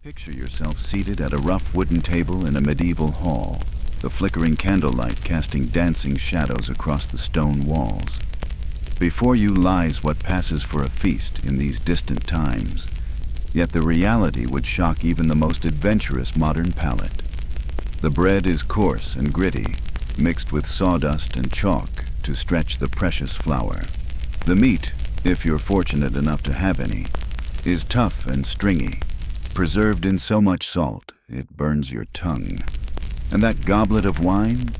Picture yourself seated at a rough wooden table in a medieval hall, the flickering candlelight casting dancing shadows across the stone walls. Before you lies what passes for a feast in these distant times, yet the reality would shock even the most adventurous modern palate. The bread is coarse and gritty, mixed with sawdust and chalk to stretch the precious flour. The meat, if you're fortunate enough to have any, is tough and stringy, preserved in so much salt it burns your tongue. And that goblet of wine,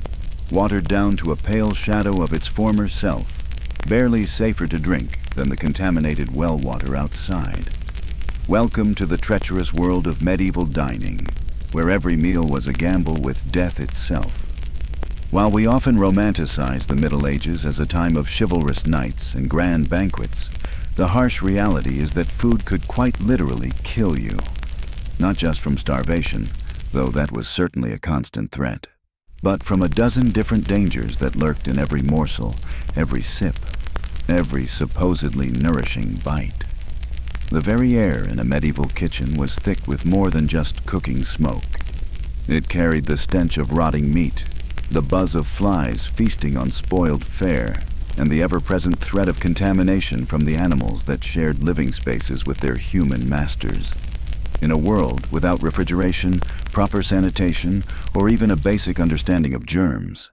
watered down to a pale shadow of its former self, barely safer to drink than the contaminated well water outside. Welcome to the treacherous world of medieval dining, where every meal was a gamble with death itself. While we often romanticize the Middle Ages as a time of chivalrous knights and grand banquets, the harsh reality is that food could quite literally kill you. Not just from starvation, though that was certainly a constant threat, but from a dozen different dangers that lurked in every morsel, every sip, every supposedly nourishing bite. The very air in a medieval kitchen was thick with more than just cooking smoke. It carried the stench of rotting meat, the buzz of flies feasting on spoiled fare, and the ever-present threat of contamination from the animals that shared living spaces with their human masters. In a world without refrigeration, proper sanitation, or even a basic understanding of germs,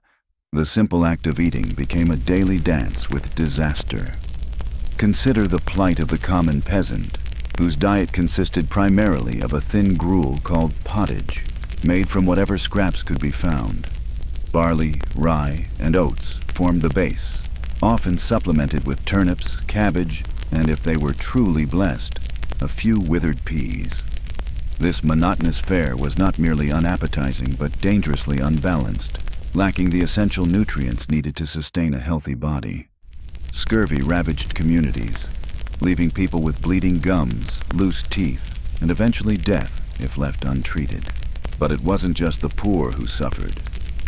the simple act of eating became a daily dance with disaster. Consider the plight of the common peasant, whose diet consisted primarily of a thin gruel called pottage, made from whatever scraps could be found. Barley, rye, and oats formed the base, often supplemented with turnips, cabbage, and if they were truly blessed, a few withered peas. This monotonous fare was not merely unappetizing but dangerously unbalanced, lacking the essential nutrients needed to sustain a healthy body. Scurvy ravaged communities, leaving people with bleeding gums, loose teeth, and eventually death if left untreated. But it wasn't just the poor who suffered.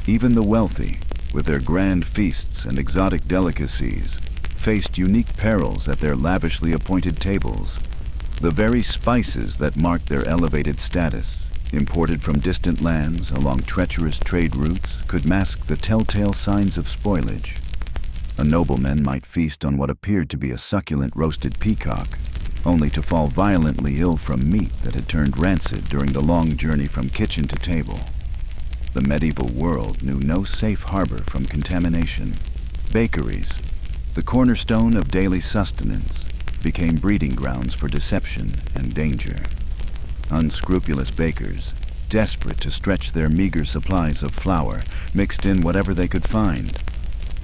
Even the wealthy, with their grand feasts and exotic delicacies, faced unique perils at their lavishly appointed tables. The very spices that marked their elevated status, imported from distant lands along treacherous trade routes, could mask the telltale signs of spoilage. A nobleman might feast on what appeared to be a succulent roasted peacock, only to fall violently ill from meat that had turned rancid during the long journey from kitchen to table. The medieval world knew no safe harbor from contamination. Bakeries, the cornerstone of daily sustenance, became breeding grounds for deception and danger. Unscrupulous bakers, desperate to stretch their meager supplies of flour, mixed in whatever they could find.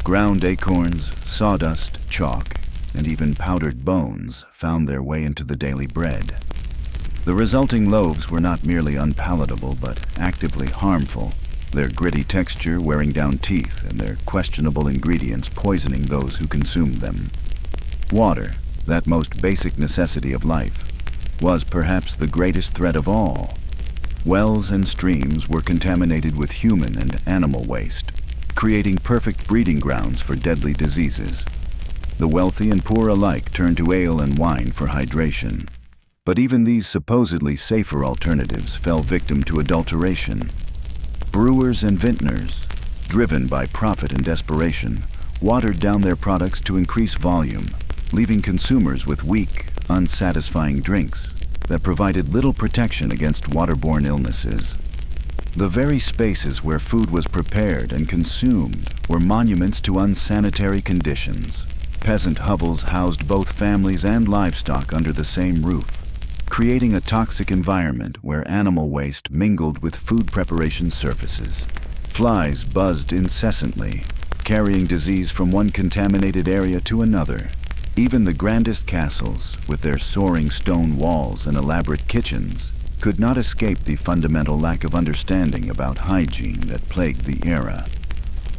Ground acorns, sawdust, chalk, and even powdered bones found their way into the daily bread. The resulting loaves were not merely unpalatable but actively harmful, their gritty texture wearing down teeth and their questionable ingredients poisoning those who consumed them. Water, that most basic necessity of life, was perhaps the greatest threat of all. Wells and streams were contaminated with human and animal waste, creating perfect breeding grounds for deadly diseases. The wealthy and poor alike turned to ale and wine for hydration. But even these supposedly safer alternatives fell victim to adulteration. Brewers and vintners, driven by profit and desperation, watered down their products to increase volume, leaving consumers with weak, unsatisfying drinks that provided little protection against waterborne illnesses. The very spaces where food was prepared and consumed were monuments to unsanitary conditions. Peasant hovels housed both families and livestock under the same roof, creating a toxic environment where animal waste mingled with food preparation surfaces. Flies buzzed incessantly, carrying disease from one contaminated area to another. Even the grandest castles, with their soaring stone walls and elaborate kitchens, could not escape the fundamental lack of understanding about hygiene that plagued the era.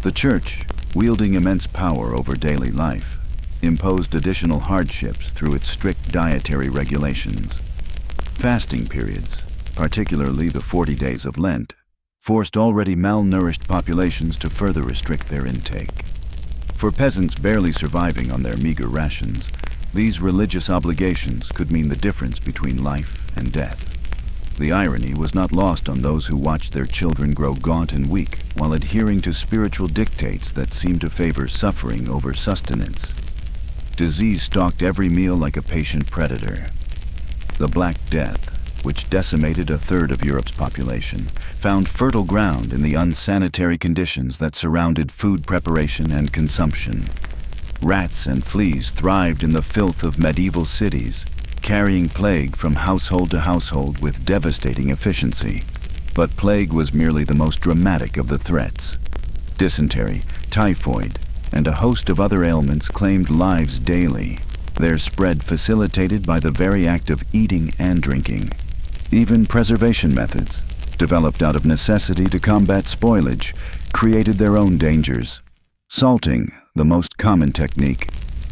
The church, wielding immense power over daily life, imposed additional hardships through its strict dietary regulations. Fasting periods, particularly the 40 days of Lent, forced already malnourished populations to further restrict their intake. For peasants barely surviving on their meager rations, these religious obligations could mean the difference between life and death. The irony was not lost on those who watched their children grow gaunt and weak while adhering to spiritual dictates that seemed to favor suffering over sustenance. Disease stalked every meal like a patient predator. The Black Death, which decimated a third of Europe's population, found fertile ground in the unsanitary conditions that surrounded food preparation and consumption. Rats and fleas thrived in the filth of medieval cities, carrying plague from household to household with devastating efficiency. But plague was merely the most dramatic of the threats. Dysentery, typhoid, and a host of other ailments claimed lives daily, their spread facilitated by the very act of eating and drinking. Even preservation methods, developed out of necessity to combat spoilage, created their own dangers. Salting, the most common technique,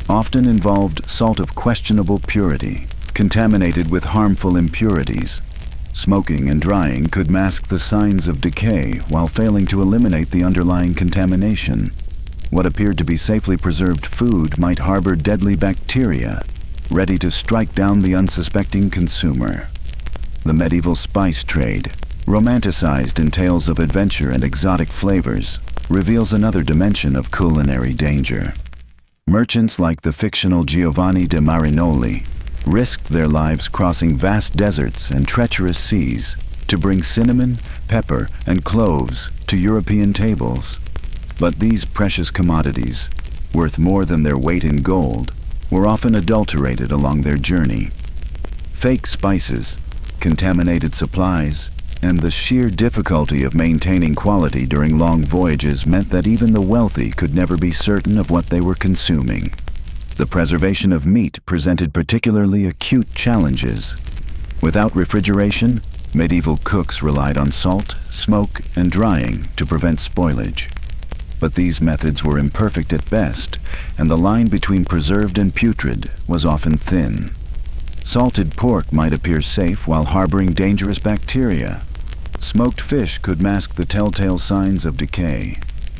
often involved salt of questionable purity, contaminated with harmful impurities. Smoking and drying could mask the signs of decay while failing to eliminate the underlying contamination. What appeared to be safely preserved food might harbor deadly bacteria, ready to strike down the unsuspecting consumer. The medieval spice trade, romanticized in tales of adventure and exotic flavors, reveals another dimension of culinary danger. Merchants like the fictional Giovanni de Marinoli risked their lives crossing vast deserts and treacherous seas to bring cinnamon, pepper, and cloves to European tables. But these precious commodities, worth more than their weight in gold, were often adulterated along their journey. Fake spices, contaminated supplies, and the sheer difficulty of maintaining quality during long voyages meant that even the wealthy could never be certain of what they were consuming. The preservation of meat presented particularly acute challenges. Without refrigeration, medieval cooks relied on salt, smoke, and drying to prevent spoilage. But these methods were imperfect at best, and the line between preserved and putrid was often thin. Salted pork might appear safe while harboring dangerous bacteria. Smoked fish could mask the telltale signs of decay,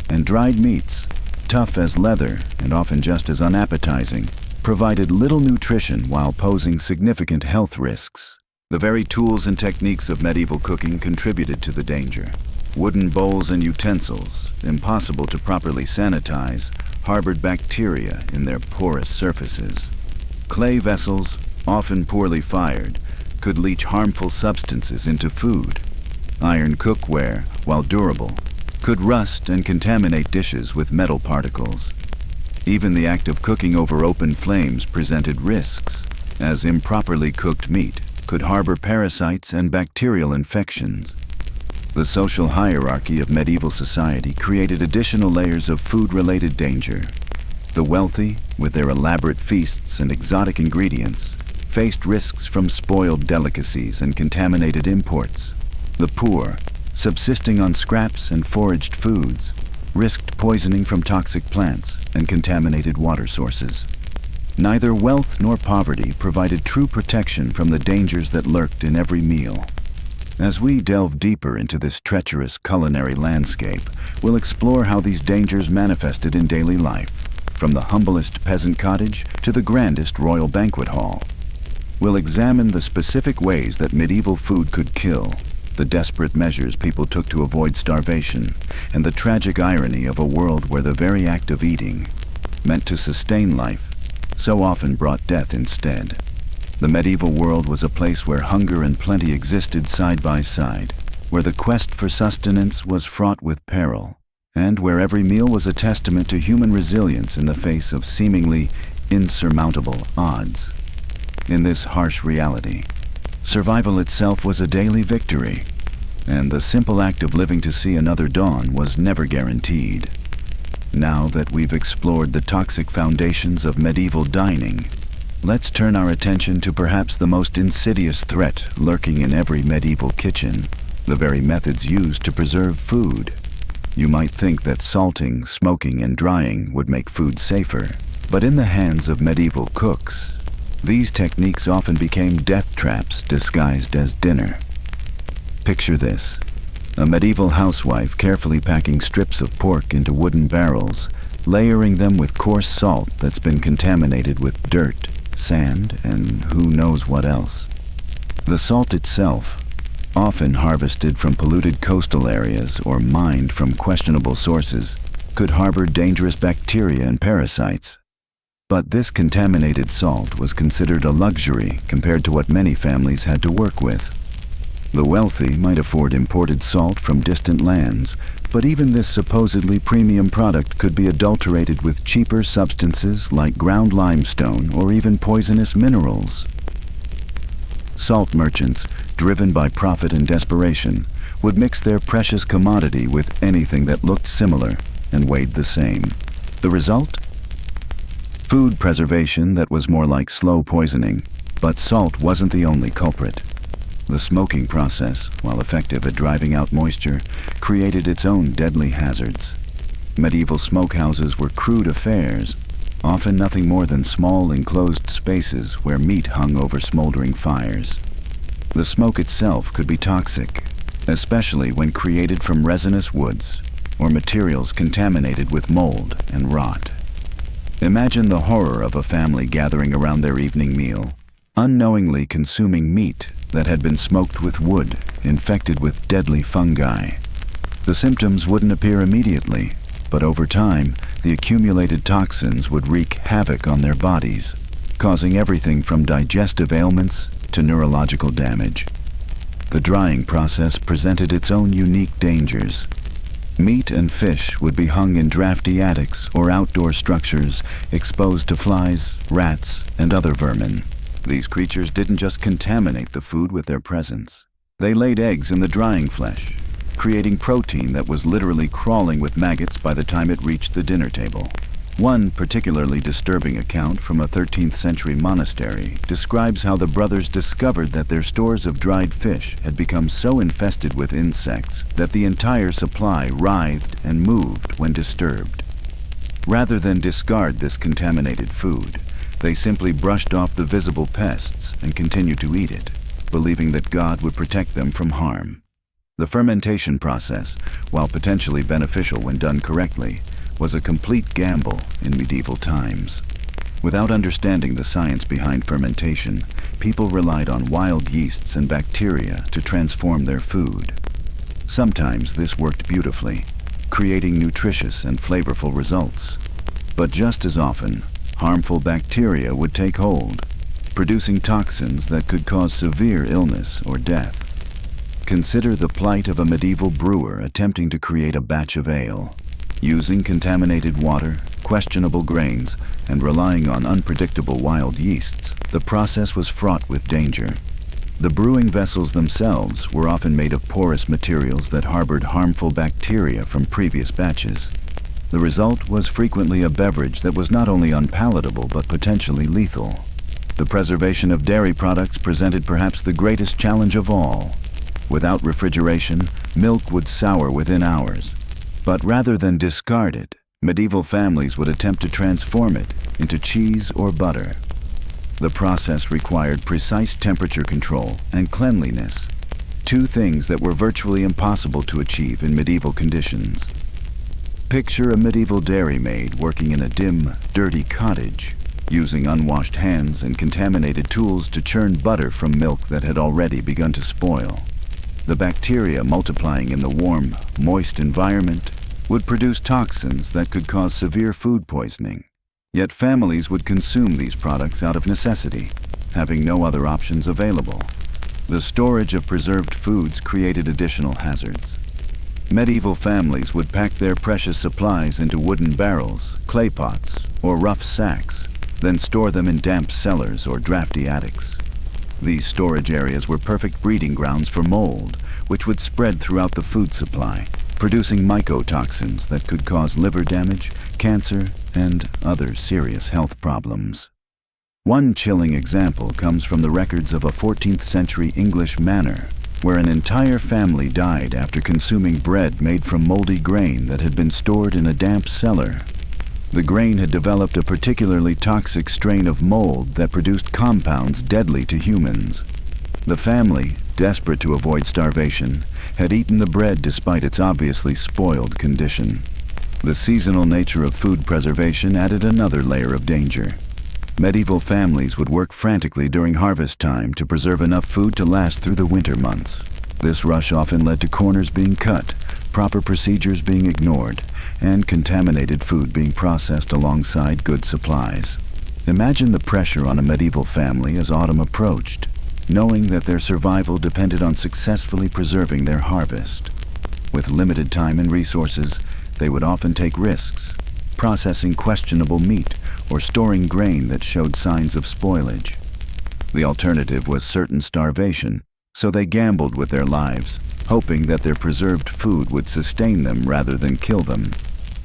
and dried meats, tough as leather and often just as unappetizing, provided little nutrition while posing significant health risks. The very tools and techniques of medieval cooking contributed to the danger. Wooden bowls and utensils, impossible to properly sanitize, harbored bacteria in their porous surfaces. Clay vessels, often poorly fired, could leach harmful substances into food. Iron cookware, while durable, could rust and contaminate dishes with metal particles. Even the act of cooking over open flames presented risks, as improperly cooked meat could harbor parasites and bacterial infections. The social hierarchy of medieval society created additional layers of food-related danger. The wealthy, with their elaborate feasts and exotic ingredients, faced risks from spoiled delicacies and contaminated imports. The poor, subsisting on scraps and foraged foods, risked poisoning from toxic plants and contaminated water sources. Neither wealth nor poverty provided true protection from the dangers that lurked in every meal. As we delve deeper into this treacherous culinary landscape, we'll explore how these dangers manifested in daily life, from the humblest peasant cottage to the grandest royal banquet hall. We'll examine the specific ways that medieval food could kill, the desperate measures people took to avoid starvation, and the tragic irony of a world where the very act of eating, meant to sustain life, so often brought death instead. The medieval world was a place where hunger and plenty existed side by side, where the quest for sustenance was fraught with peril, and where every meal was a testament to human resilience in the face of seemingly insurmountable odds. In this harsh reality, survival itself was a daily victory, and the simple act of living to see another dawn was never guaranteed. Now that we've explored the toxic foundations of medieval dining, let's turn our attention to perhaps the most insidious threat lurking in every medieval kitchen, the very methods used to preserve food. You might think that salting, smoking, and drying would make food safer, but in the hands of medieval cooks, these techniques often became death traps disguised as dinner. Picture this: a medieval housewife carefully packing strips of pork into wooden barrels, layering them with coarse salt that's been contaminated with dirt, sand, and who knows what else. The salt itself, often harvested from polluted coastal areas or mined from questionable sources, could harbor dangerous bacteria and parasites. But this contaminated salt was considered a luxury compared to what many families had to work with. The wealthy might afford imported salt from distant lands, but even this supposedly premium product could be adulterated with cheaper substances like ground limestone or even poisonous minerals. Salt merchants, driven by profit and desperation, would mix their precious commodity with anything that looked similar and weighed the same. The result? Food preservation that was more like slow poisoning, but salt wasn't the only culprit. The smoking process, while effective at driving out moisture, created its own deadly hazards. Medieval smokehouses were crude affairs, often nothing more than small enclosed spaces where meat hung over smoldering fires. The smoke itself could be toxic, especially when created from resinous woods or materials contaminated with mold and rot. Imagine the horror of a family gathering around their evening meal, unknowingly consuming meat that had been smoked with wood infected with deadly fungi. The symptoms wouldn't appear immediately, but over time, the accumulated toxins would wreak havoc on their bodies, causing everything from digestive ailments to neurological damage. The drying process presented its own unique dangers. Meat and fish would be hung in drafty attics or outdoor structures exposed to flies, rats, and other vermin. These creatures didn't just contaminate the food with their presence. They laid eggs in the drying flesh, creating protein that was literally crawling with maggots by the time it reached the dinner table. One particularly disturbing account from a 13th century monastery describes how the brothers discovered that their stores of dried fish had become so infested with insects that the entire supply writhed and moved when disturbed. Rather than discard this contaminated food, they simply brushed off the visible pests and continued to eat it, believing that God would protect them from harm. The fermentation process, while potentially beneficial when done correctly, was a complete gamble in medieval times. Without understanding the science behind fermentation, people relied on wild yeasts and bacteria to transform their food. Sometimes this worked beautifully, creating nutritious and flavorful results. But just as often, harmful bacteria would take hold, producing toxins that could cause severe illness or death. Consider the plight of a medieval brewer attempting to create a batch of ale. Using contaminated water, questionable grains, and relying on unpredictable wild yeasts, the process was fraught with danger. The brewing vessels themselves were often made of porous materials that harbored harmful bacteria from previous batches. The result was frequently a beverage that was not only unpalatable but potentially lethal. The preservation of dairy products presented perhaps the greatest challenge of all. Without refrigeration, milk would sour within hours. But rather than discard it, medieval families would attempt to transform it into cheese or butter. The process required precise temperature control and cleanliness, two things that were virtually impossible to achieve in medieval conditions. Picture a medieval dairymaid working in a dim, dirty cottage, using unwashed hands and contaminated tools to churn butter from milk that had already begun to spoil. The bacteria multiplying in the warm, moist environment would produce toxins that could cause severe food poisoning. Yet families would consume these products out of necessity, having no other options available. The storage of preserved foods created additional hazards. Medieval families would pack their precious supplies into wooden barrels, clay pots, or rough sacks, then store them in damp cellars or drafty attics. These storage areas were perfect breeding grounds for mold, which would spread throughout the food supply, producing mycotoxins that could cause liver damage, cancer, and other serious health problems. One chilling example comes from the records of a 14th century English manor, where an entire family died after consuming bread made from moldy grain that had been stored in a damp cellar. The grain had developed a particularly toxic strain of mold that produced compounds deadly to humans. The family, desperate to avoid starvation, had eaten the bread despite its obviously spoiled condition. The seasonal nature of food preservation added another layer of danger. Medieval families would work frantically during harvest time to preserve enough food to last through the winter months. This rush often led to corners being cut, proper procedures being ignored, and contaminated food being processed alongside good supplies. Imagine the pressure on a medieval family as autumn approached, knowing that their survival depended on successfully preserving their harvest. With limited time and resources, they would often take risks, processing questionable meat or storing grain that showed signs of spoilage. The alternative was certain starvation, so they gambled with their lives, hoping that their preserved food would sustain them rather than kill them.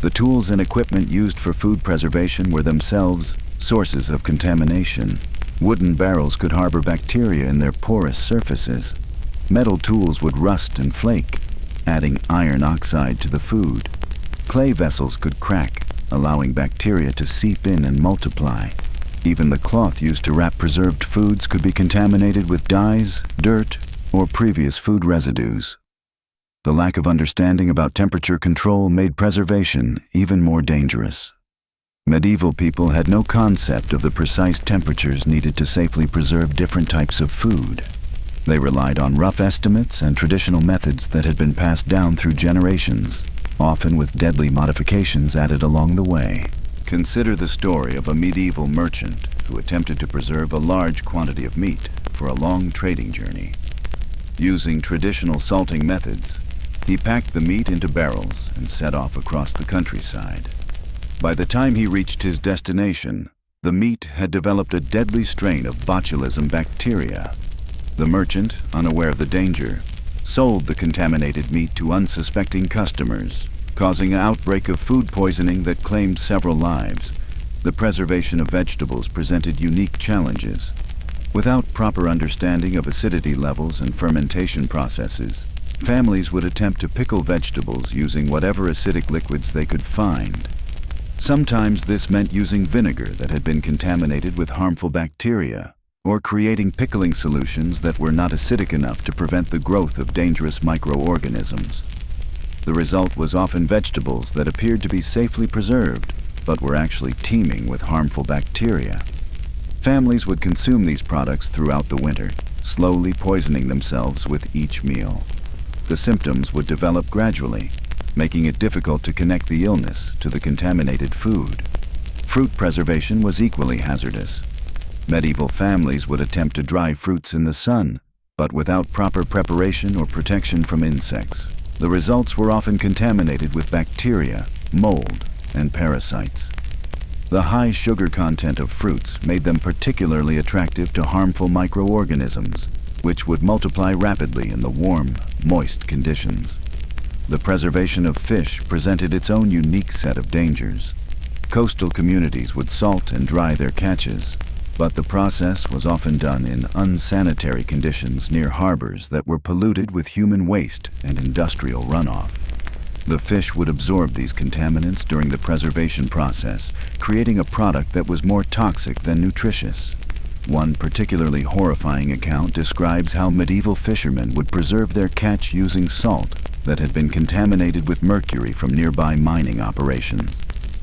The tools and equipment used for food preservation were themselves sources of contamination. Wooden barrels could harbor bacteria in their porous surfaces. Metal tools would rust and flake, adding iron oxide to the food. Clay vessels could crack, allowing bacteria to seep in and multiply. Even the cloth used to wrap preserved foods could be contaminated with dyes, dirt, or previous food residues. The lack of understanding about temperature control made preservation even more dangerous. Medieval people had no concept of the precise temperatures needed to safely preserve different types of food. They relied on rough estimates and traditional methods that had been passed down through generations, often with deadly modifications added along the way. Consider the story of a medieval merchant who attempted to preserve a large quantity of meat for a long trading journey. Using traditional salting methods, he packed the meat into barrels and set off across the countryside. By the time he reached his destination, the meat had developed a deadly strain of botulism bacteria. The merchant, unaware of the danger, sold the contaminated meat to unsuspecting customers, causing an outbreak of food poisoning that claimed several lives. The preservation of vegetables presented unique challenges. Without proper understanding of acidity levels and fermentation processes, families would attempt to pickle vegetables using whatever acidic liquids they could find. Sometimes this meant using vinegar that had been contaminated with harmful bacteria, or creating pickling solutions that were not acidic enough to prevent the growth of dangerous microorganisms. The result was often vegetables that appeared to be safely preserved, but were actually teeming with harmful bacteria. Families would consume these products throughout the winter, slowly poisoning themselves with each meal. The symptoms would develop gradually, making it difficult to connect the illness to the contaminated food. Fruit preservation was equally hazardous. Medieval families would attempt to dry fruits in the sun, but without proper preparation or protection from insects. The results were often contaminated with bacteria, mold, and parasites. The high sugar content of fruits made them particularly attractive to harmful microorganisms, which would multiply rapidly in the warm, moist conditions. The preservation of fish presented its own unique set of dangers. Coastal communities would salt and dry their catches, but the process was often done in unsanitary conditions near harbors that were polluted with human waste and industrial runoff. The fish would absorb these contaminants during the preservation process, creating a product that was more toxic than nutritious. One particularly horrifying account describes how medieval fishermen would preserve their catch using salt that had been contaminated with mercury from nearby mining operations.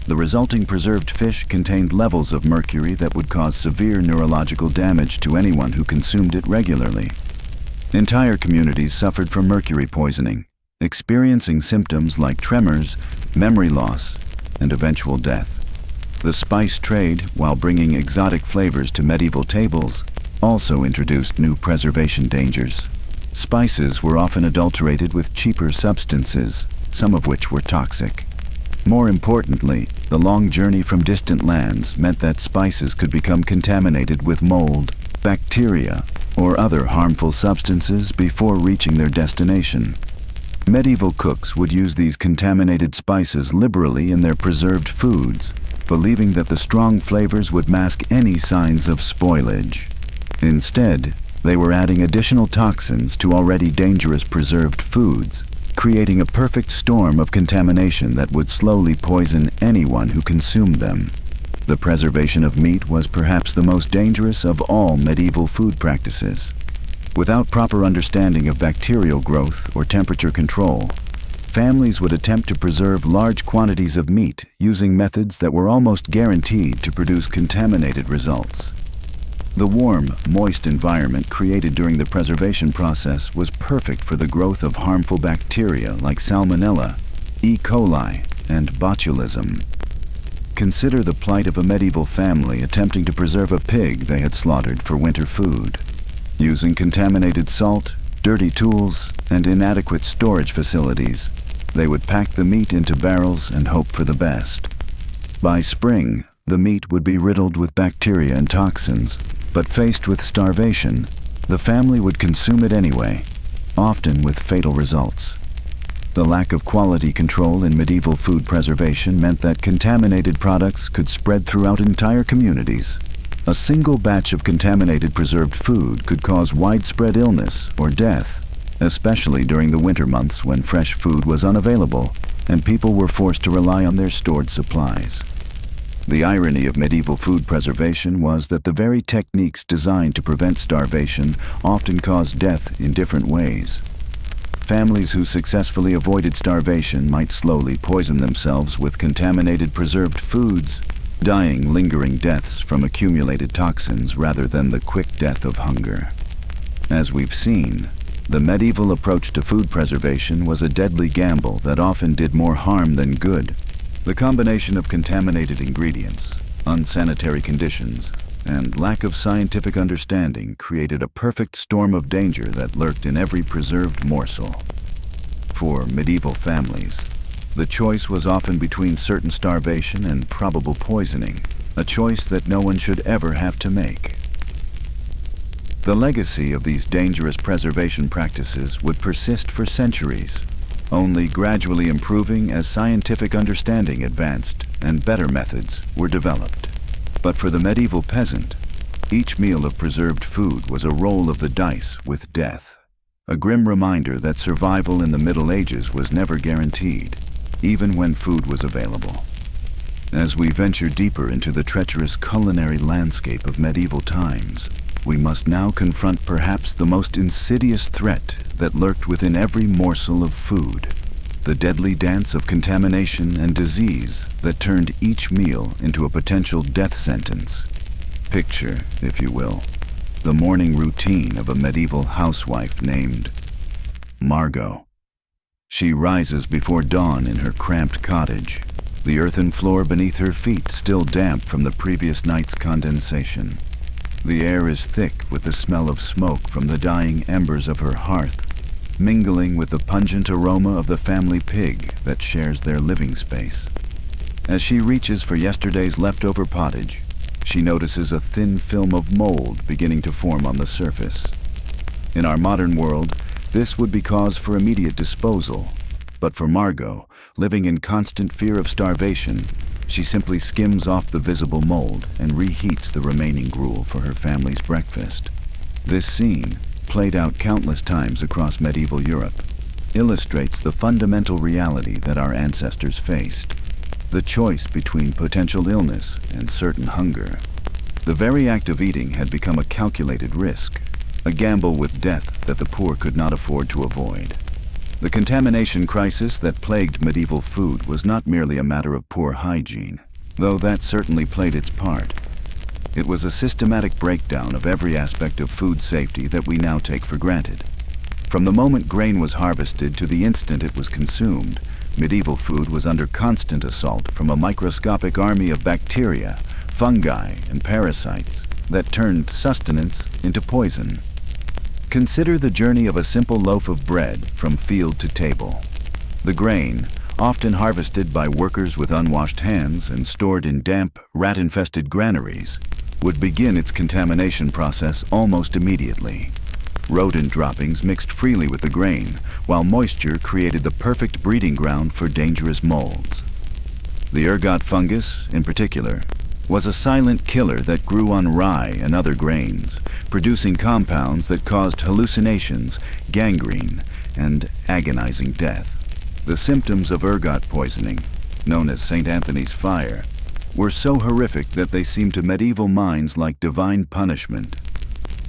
The resulting preserved fish contained levels of mercury that would cause severe neurological damage to anyone who consumed it regularly. Entire communities suffered from mercury poisoning, experiencing symptoms like tremors, memory loss, and eventual death. The spice trade, while bringing exotic flavors to medieval tables, also introduced new preservation dangers. Spices were often adulterated with cheaper substances, some of which were toxic. More importantly, the long journey from distant lands meant that spices could become contaminated with mold, bacteria, or other harmful substances before reaching their destination. Medieval cooks would use these contaminated spices liberally in their preserved foods, believing that the strong flavors would mask any signs of spoilage. Instead, they were adding additional toxins to already dangerous preserved foods, creating a perfect storm of contamination that would slowly poison anyone who consumed them. The preservation of meat was perhaps the most dangerous of all medieval food practices. Without proper understanding of bacterial growth or temperature control, families would attempt to preserve large quantities of meat using methods that were almost guaranteed to produce contaminated results. The warm, moist environment created during the preservation process was perfect for the growth of harmful bacteria like Salmonella, E. coli, and botulism. Consider the plight of a medieval family attempting to preserve a pig they had slaughtered for winter food. Using contaminated salt, dirty tools, and inadequate storage facilities, they would pack the meat into barrels and hope for the best. By spring, the meat would be riddled with bacteria and toxins, but faced with starvation, the family would consume it anyway, often with fatal results. The lack of quality control in medieval food preservation meant that contaminated products could spread throughout entire communities. A single batch of contaminated preserved food could cause widespread illness or death, especially during the winter months when fresh food was unavailable and people were forced to rely on their stored supplies. The irony of medieval food preservation was that the very techniques designed to prevent starvation often caused death in different ways. Families who successfully avoided starvation might slowly poison themselves with contaminated preserved foods, dying lingering deaths from accumulated toxins rather than the quick death of hunger. As we've seen, the medieval approach to food preservation was a deadly gamble that often did more harm than good. The combination of contaminated ingredients, unsanitary conditions, and lack of scientific understanding created a perfect storm of danger that lurked in every preserved morsel. For medieval families, the choice was often between certain starvation and probable poisoning, a choice that no one should ever have to make. The legacy of these dangerous preservation practices would persist for centuries, only gradually improving as scientific understanding advanced and better methods were developed. But for the medieval peasant, each meal of preserved food was a roll of the dice with death, a grim reminder that survival in the Middle Ages was never guaranteed, even when food was available. As we venture deeper into the treacherous culinary landscape of medieval times, we must now confront perhaps the most insidious threat that lurked within every morsel of food, the deadly dance of contamination and disease that turned each meal into a potential death sentence. Picture, if you will, the morning routine of a medieval housewife named Margot. She rises before dawn in her cramped cottage, the earthen floor beneath her feet still damp from the previous night's condensation. The air is thick with the smell of smoke from the dying embers of her hearth, mingling with the pungent aroma of the family pig that shares their living space. As she reaches for yesterday's leftover pottage, she notices a thin film of mold beginning to form on the surface. In our modern world, this would be cause for immediate disposal, but for Margot, living in constant fear of starvation, she simply skims off the visible mold and reheats the remaining gruel for her family's breakfast. This scene, played out countless times across medieval Europe, illustrates the fundamental reality that our ancestors faced: the choice between potential illness and certain hunger. The very act of eating had become a calculated risk, a gamble with death that the poor could not afford to avoid. The contamination crisis that plagued medieval food was not merely a matter of poor hygiene, though that certainly played its part. It was a systematic breakdown of every aspect of food safety that we now take for granted. From the moment grain was harvested to the instant it was consumed, medieval food was under constant assault from a microscopic army of bacteria, fungi, and parasites that turned sustenance into poison. Consider the journey of a simple loaf of bread from field to table. The grain, often harvested by workers with unwashed hands and stored in damp, rat-infested granaries, would begin its contamination process almost immediately. Rodent droppings mixed freely with the grain, while moisture created the perfect breeding ground for dangerous molds. The ergot fungus, in particular, was a silent killer that grew on rye and other grains, producing compounds that caused hallucinations, gangrene, and agonizing death. The symptoms of ergot poisoning, known as St. Anthony's fire, were so horrific that they seemed to medieval minds like divine punishment.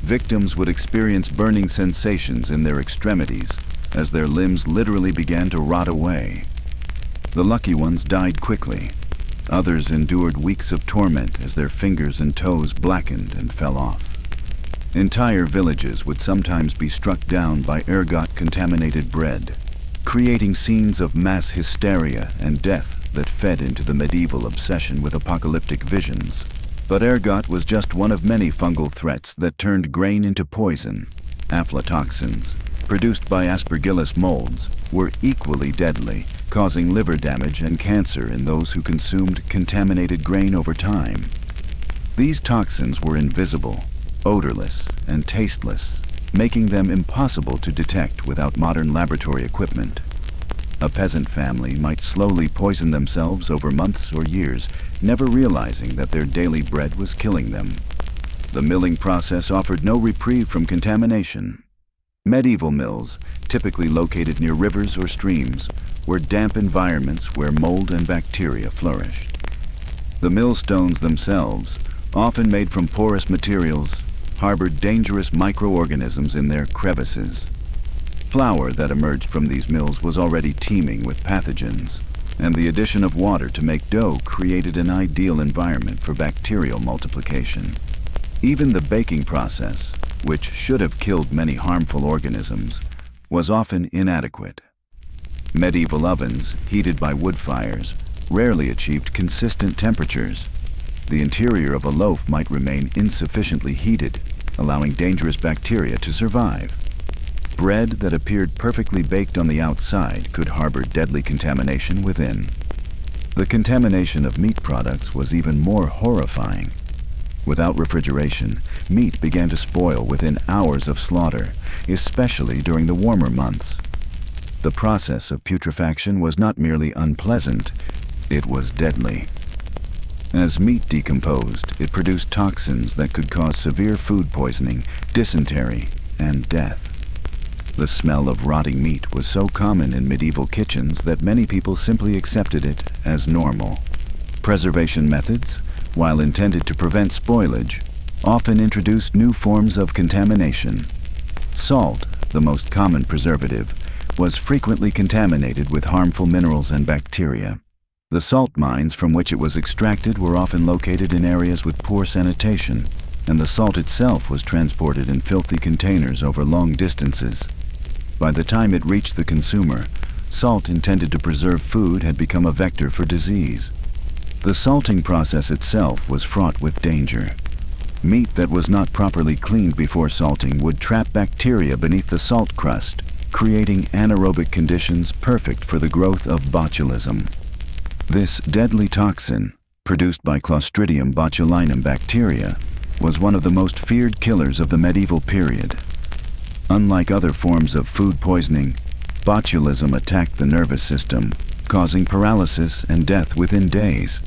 Victims would experience burning sensations in their extremities as their limbs literally began to rot away. The lucky ones died quickly. Others endured weeks of torment as their fingers and toes blackened and fell off. Entire villages would sometimes be struck down by ergot-contaminated bread, creating scenes of mass hysteria and death that fed into the medieval obsession with apocalyptic visions. But ergot was just one of many fungal threats that turned grain into poison. Aflatoxins, produced by Aspergillus molds, were equally deadly, causing liver damage and cancer in those who consumed contaminated grain over time. These toxins were invisible, odorless, and tasteless, making them impossible to detect without modern laboratory equipment. A peasant family might slowly poison themselves over months or years, never realizing that their daily bread was killing them. The milling process offered no reprieve from contamination. Medieval mills, typically located near rivers or streams, were damp environments where mold and bacteria flourished. The millstones themselves, often made from porous materials, harbored dangerous microorganisms in their crevices. Flour that emerged from these mills was already teeming with pathogens, and the addition of water to make dough created an ideal environment for bacterial multiplication. Even the baking process, which should have killed many harmful organisms, was often inadequate. Medieval ovens, heated by wood fires, rarely achieved consistent temperatures. The interior of a loaf might remain insufficiently heated, allowing dangerous bacteria to survive. Bread that appeared perfectly baked on the outside could harbor deadly contamination within. The contamination of meat products was even more horrifying. Without refrigeration, meat began to spoil within hours of slaughter, especially during the warmer months. The process of putrefaction was not merely unpleasant, it was deadly. As meat decomposed, it produced toxins that could cause severe food poisoning, dysentery, and death. The smell of rotting meat was so common in medieval kitchens that many people simply accepted it as normal. Preservation methods, while intended to prevent spoilage, often introduced new forms of contamination. Salt, the most common preservative, was frequently contaminated with harmful minerals and bacteria. The salt mines from which it was extracted were often located in areas with poor sanitation, and the salt itself was transported in filthy containers over long distances. By the time it reached the consumer, salt intended to preserve food had become a vector for disease. The salting process itself was fraught with danger. Meat that was not properly cleaned before salting would trap bacteria beneath the salt crust, creating anaerobic conditions perfect for the growth of botulism. This deadly toxin, produced by Clostridium botulinum bacteria, was one of the most feared killers of the medieval period. Unlike other forms of food poisoning, botulism attacked the nervous system, causing paralysis and death within days.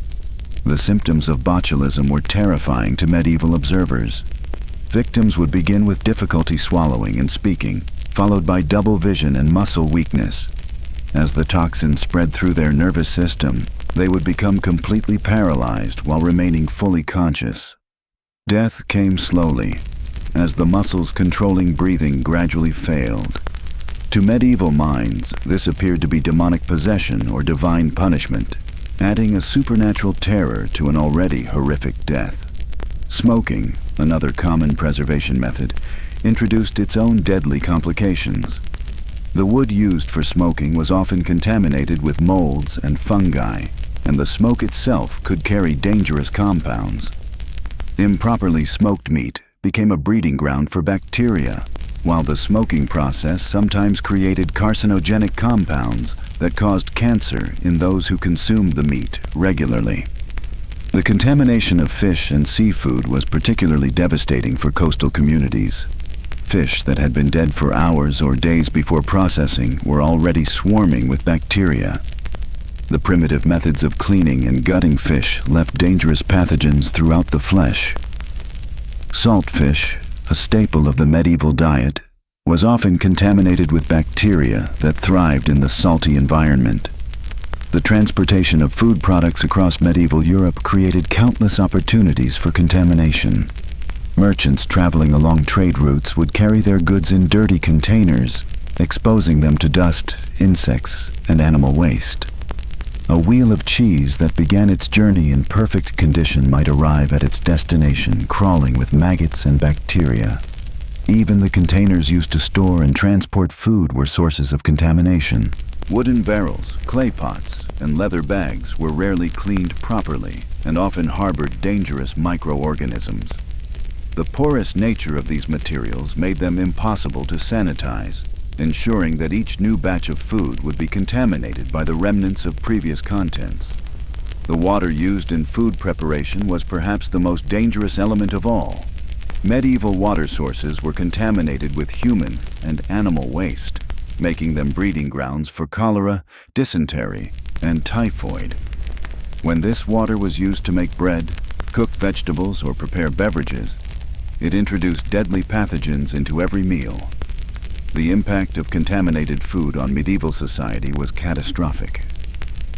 The symptoms of botulism were terrifying to medieval observers. Victims would begin with difficulty swallowing and speaking, followed by double vision and muscle weakness. As the toxin spread through their nervous system, they would become completely paralyzed while remaining fully conscious. Death came slowly, as the muscles controlling breathing gradually failed. To medieval minds, this appeared to be demonic possession or divine punishment, adding a supernatural terror to an already horrific death. Smoking, another common preservation method, introduced its own deadly complications. The wood used for smoking was often contaminated with molds and fungi, and the smoke itself could carry dangerous compounds. Improperly smoked meat became a breeding ground for bacteria, while the smoking process sometimes created carcinogenic compounds that caused cancer in those who consumed the meat regularly. The contamination of fish and seafood was particularly devastating for coastal communities. Fish that had been dead for hours or days before processing were already swarming with bacteria. The primitive methods of cleaning and gutting fish left dangerous pathogens throughout the flesh. Salt fish, a staple of the medieval diet, was often contaminated with bacteria that thrived in the salty environment. The transportation of food products across medieval Europe created countless opportunities for contamination. Merchants traveling along trade routes would carry their goods in dirty containers, exposing them to dust, insects, and animal waste. A wheel of cheese that began its journey in perfect condition might arrive at its destination crawling with maggots and bacteria, Even the containers used to store and transport food were sources of contamination. Wooden barrels, clay pots, and leather bags were rarely cleaned properly and often harbored dangerous microorganisms. The porous nature of these materials made them impossible to sanitize, ensuring that each new batch of food would be contaminated by the remnants of previous contents. The water used in food preparation was perhaps the most dangerous element of all. Medieval water sources were contaminated with human and animal waste, making them breeding grounds for cholera, dysentery, and typhoid. When this water was used to make bread, cook vegetables, or prepare beverages, it introduced deadly pathogens into every meal. The impact of contaminated food on medieval society was catastrophic.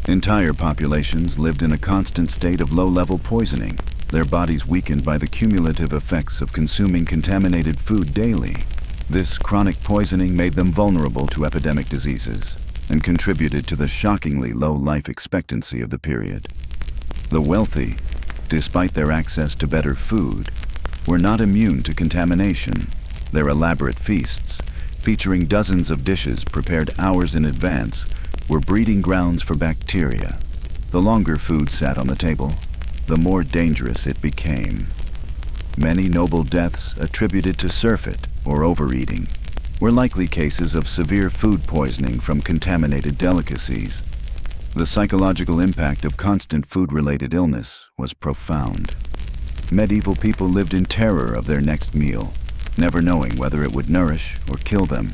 Entire populations lived in a constant state of low-level poisoning, their bodies weakened by the cumulative effects of consuming contaminated food daily. This chronic poisoning made them vulnerable to epidemic diseases and contributed to the shockingly low life expectancy of the period. The wealthy, despite their access to better food, were not immune to contamination. Their elaborate feasts, featuring dozens of dishes prepared hours in advance, were breeding grounds for bacteria. The longer food sat on the table, the more dangerous it became. Many noble deaths attributed to surfeit or overeating were likely cases of severe food poisoning from contaminated delicacies. The psychological impact of constant food-related illness was profound. Medieval people lived in terror of their next meal, never knowing whether it would nourish or kill them.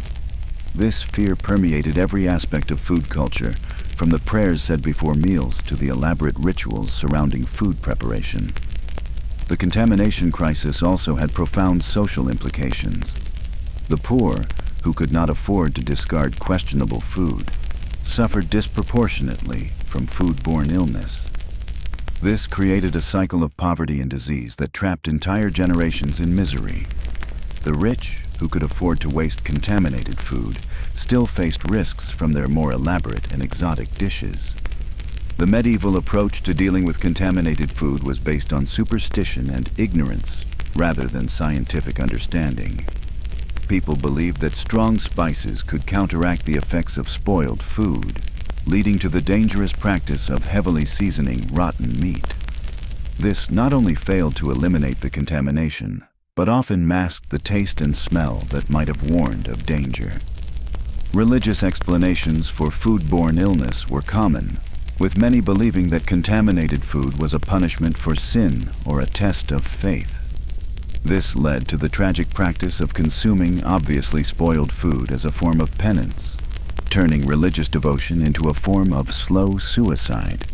This fear permeated every aspect of food culture, from the prayers said before meals to the elaborate rituals surrounding food preparation. The contamination crisis also had profound social implications. The poor, who could not afford to discard questionable food, suffered disproportionately from food-borne illness. This created a cycle of poverty and disease that trapped entire generations in misery. The rich, who could afford to waste contaminated food, still faced risks from their more elaborate and exotic dishes. The medieval approach to dealing with contaminated food was based on superstition and ignorance rather than scientific understanding. People believed that strong spices could counteract the effects of spoiled food, leading to the dangerous practice of heavily seasoning rotten meat. This not only failed to eliminate the contamination, but often masked the taste and smell that might have warned of danger. Religious explanations for food-borne illness were common, with many believing that contaminated food was a punishment for sin or a test of faith. This led to the tragic practice of consuming obviously spoiled food as a form of penance, turning religious devotion into a form of slow suicide.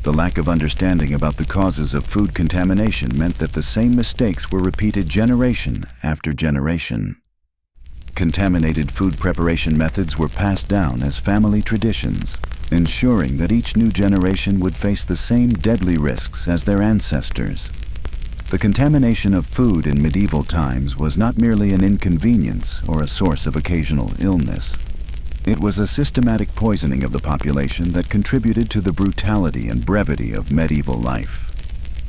The lack of understanding about the causes of food contamination meant that the same mistakes were repeated generation after generation. Contaminated food preparation methods were passed down as family traditions, ensuring that each new generation would face the same deadly risks as their ancestors. The contamination of food in medieval times was not merely an inconvenience or a source of occasional illness. It was a systematic poisoning of the population that contributed to the brutality and brevity of medieval life.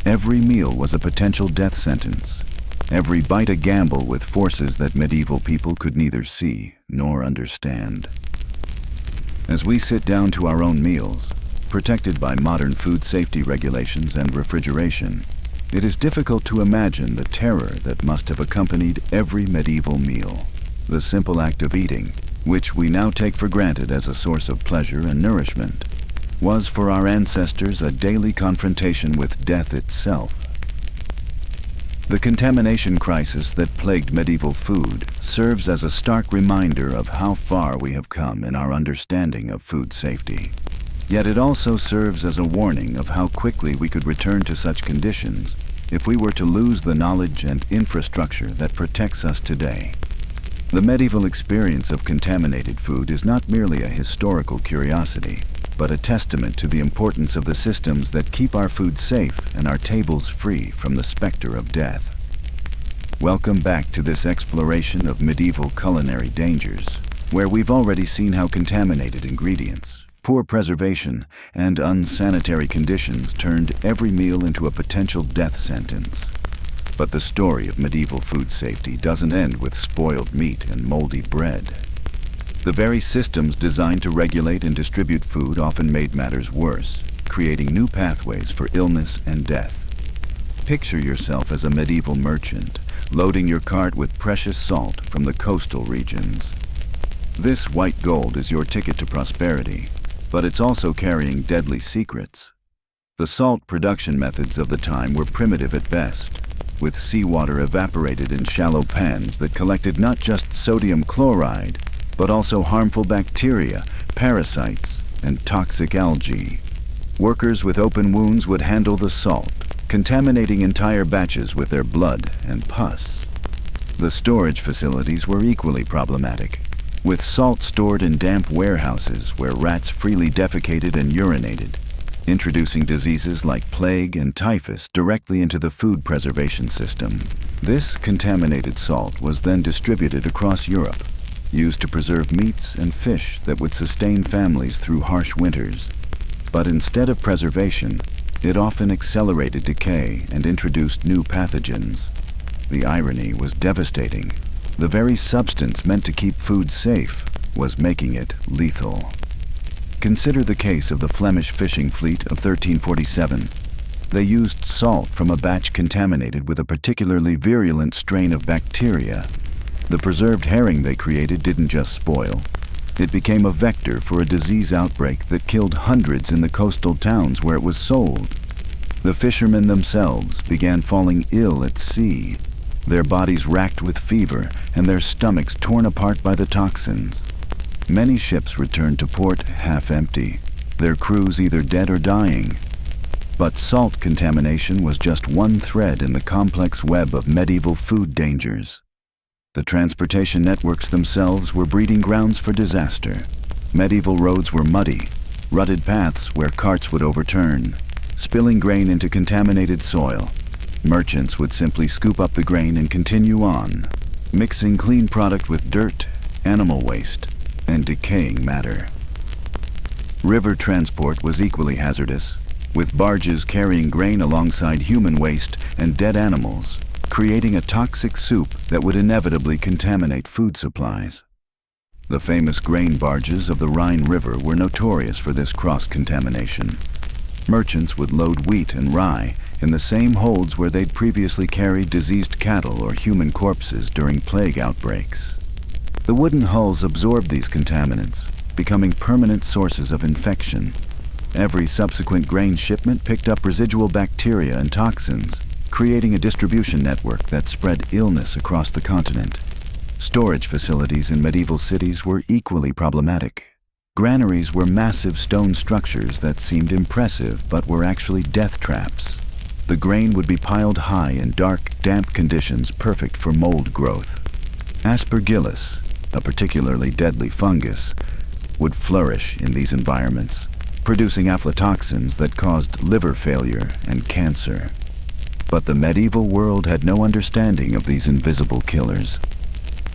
Every meal was a potential death sentence, every bite a gamble with forces that medieval people could neither see nor understand. As we sit down to our own meals, protected by modern food safety regulations and refrigeration, it is difficult to imagine the terror that must have accompanied every medieval meal. The simple act of eating, which we now take for granted as a source of pleasure and nourishment, was for our ancestors a daily confrontation with death itself. The contamination crisis that plagued medieval food serves as a stark reminder of how far we have come in our understanding of food safety. Yet it also serves as a warning of how quickly we could return to such conditions if we were to lose the knowledge and infrastructure that protects us today. The medieval experience of contaminated food is not merely a historical curiosity, but a testament to the importance of the systems that keep our food safe and our tables free from the specter of death. Welcome back to this exploration of medieval culinary dangers, where we've already seen how contaminated ingredients, poor preservation, and unsanitary conditions turned every meal into a potential death sentence. But the story of medieval food safety doesn't end with spoiled meat and moldy bread. The very systems designed to regulate and distribute food often made matters worse, creating new pathways for illness and death. Picture yourself as a medieval merchant, loading your cart with precious salt from the coastal regions. This white gold is your ticket to prosperity, but it's also carrying deadly secrets. The salt production methods of the time were primitive at best, with seawater evaporated in shallow pans that collected not just sodium chloride, but also harmful bacteria, parasites, and toxic algae. Workers with open wounds would handle the salt, contaminating entire batches with their blood and pus. The storage facilities were equally problematic, with salt stored in damp warehouses where rats freely defecated and urinated, introducing diseases like plague and typhus directly into the food preservation system. This contaminated salt was then distributed across Europe, used to preserve meats and fish that would sustain families through harsh winters. But instead of preservation, it often accelerated decay and introduced new pathogens. The irony was devastating. The very substance meant to keep food safe was making it lethal. Consider the case of the Flemish fishing fleet of 1347. They used salt from a batch contaminated with a particularly virulent strain of bacteria. The preserved herring they created didn't just spoil. It became a vector for a disease outbreak that killed hundreds in the coastal towns where it was sold. The fishermen themselves began falling ill at sea, their bodies racked with fever and their stomachs torn apart by the toxins. Many ships returned to port half empty, their crews either dead or dying. But salt contamination was just one thread in the complex web of medieval food dangers. The transportation networks themselves were breeding grounds for disaster. Medieval roads were muddy, rutted paths where carts would overturn, spilling grain into contaminated soil. Merchants would simply scoop up the grain and continue on, mixing clean product with dirt, animal waste, and decaying matter. River transport was equally hazardous, with barges carrying grain alongside human waste and dead animals, creating a toxic soup that would inevitably contaminate food supplies. The famous grain barges of the Rhine River were notorious for this cross-contamination. Merchants would load wheat and rye in the same holds where they'd previously carried diseased cattle or human corpses during plague outbreaks. The wooden hulls absorbed these contaminants, becoming permanent sources of infection. Every subsequent grain shipment picked up residual bacteria and toxins, creating a distribution network that spread illness across the continent. Storage facilities in medieval cities were equally problematic. Granaries were massive stone structures that seemed impressive but were actually death traps. The grain would be piled high in dark, damp conditions perfect for mold growth. Aspergillus, a particularly deadly fungus, would flourish in these environments, producing aflatoxins that caused liver failure and cancer. But the medieval world had no understanding of these invisible killers.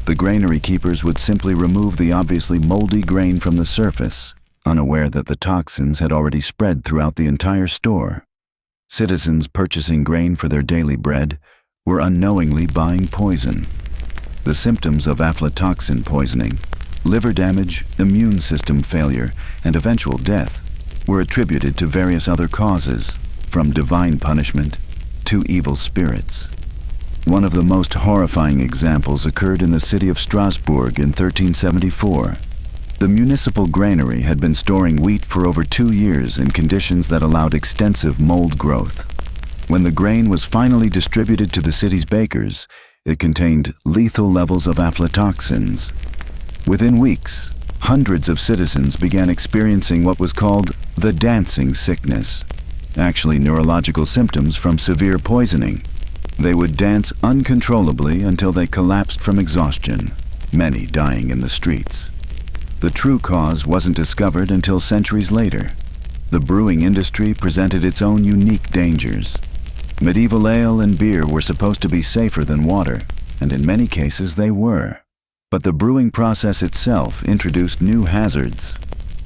The granary keepers would simply remove the obviously moldy grain from the surface, unaware that the toxins had already spread throughout the entire store. Citizens purchasing grain for their daily bread were unknowingly buying poison. The symptoms of aflatoxin poisoning, liver damage, immune system failure, and eventual death were attributed to various other causes, from divine punishment to evil spirits. One of the most horrifying examples occurred in the city of Strasbourg in 1374. The municipal granary had been storing wheat for over 2 years in conditions that allowed extensive mold growth. When the grain was finally distributed to the city's bakers, it contained lethal levels of aflatoxins. Within weeks, hundreds of citizens began experiencing what was called the dancing sickness, actually neurological symptoms from severe poisoning. They would dance uncontrollably until they collapsed from exhaustion, many dying in the streets. The true cause wasn't discovered until centuries later. The brewing industry presented its own unique dangers. Medieval ale and beer were supposed to be safer than water, and in many cases they were. But the brewing process itself introduced new hazards.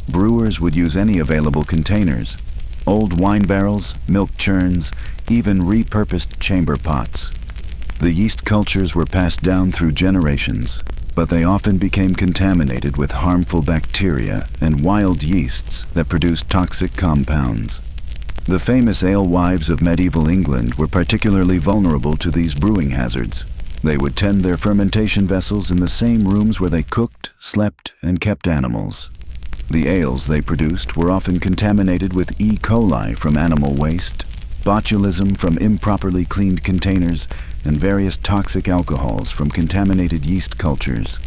Brewers would use any available containers, old wine barrels, milk churns, even repurposed chamber pots. The yeast cultures were passed down through generations, but they often became contaminated with harmful bacteria and wild yeasts that produced toxic compounds. The famous alewives of medieval England were particularly vulnerable to these brewing hazards. They would tend their fermentation vessels in the same rooms where they cooked, slept, and kept animals. The ales they produced were often contaminated with E. coli from animal waste, botulism from improperly cleaned containers, and various toxic alcohols from contaminated yeast cultures.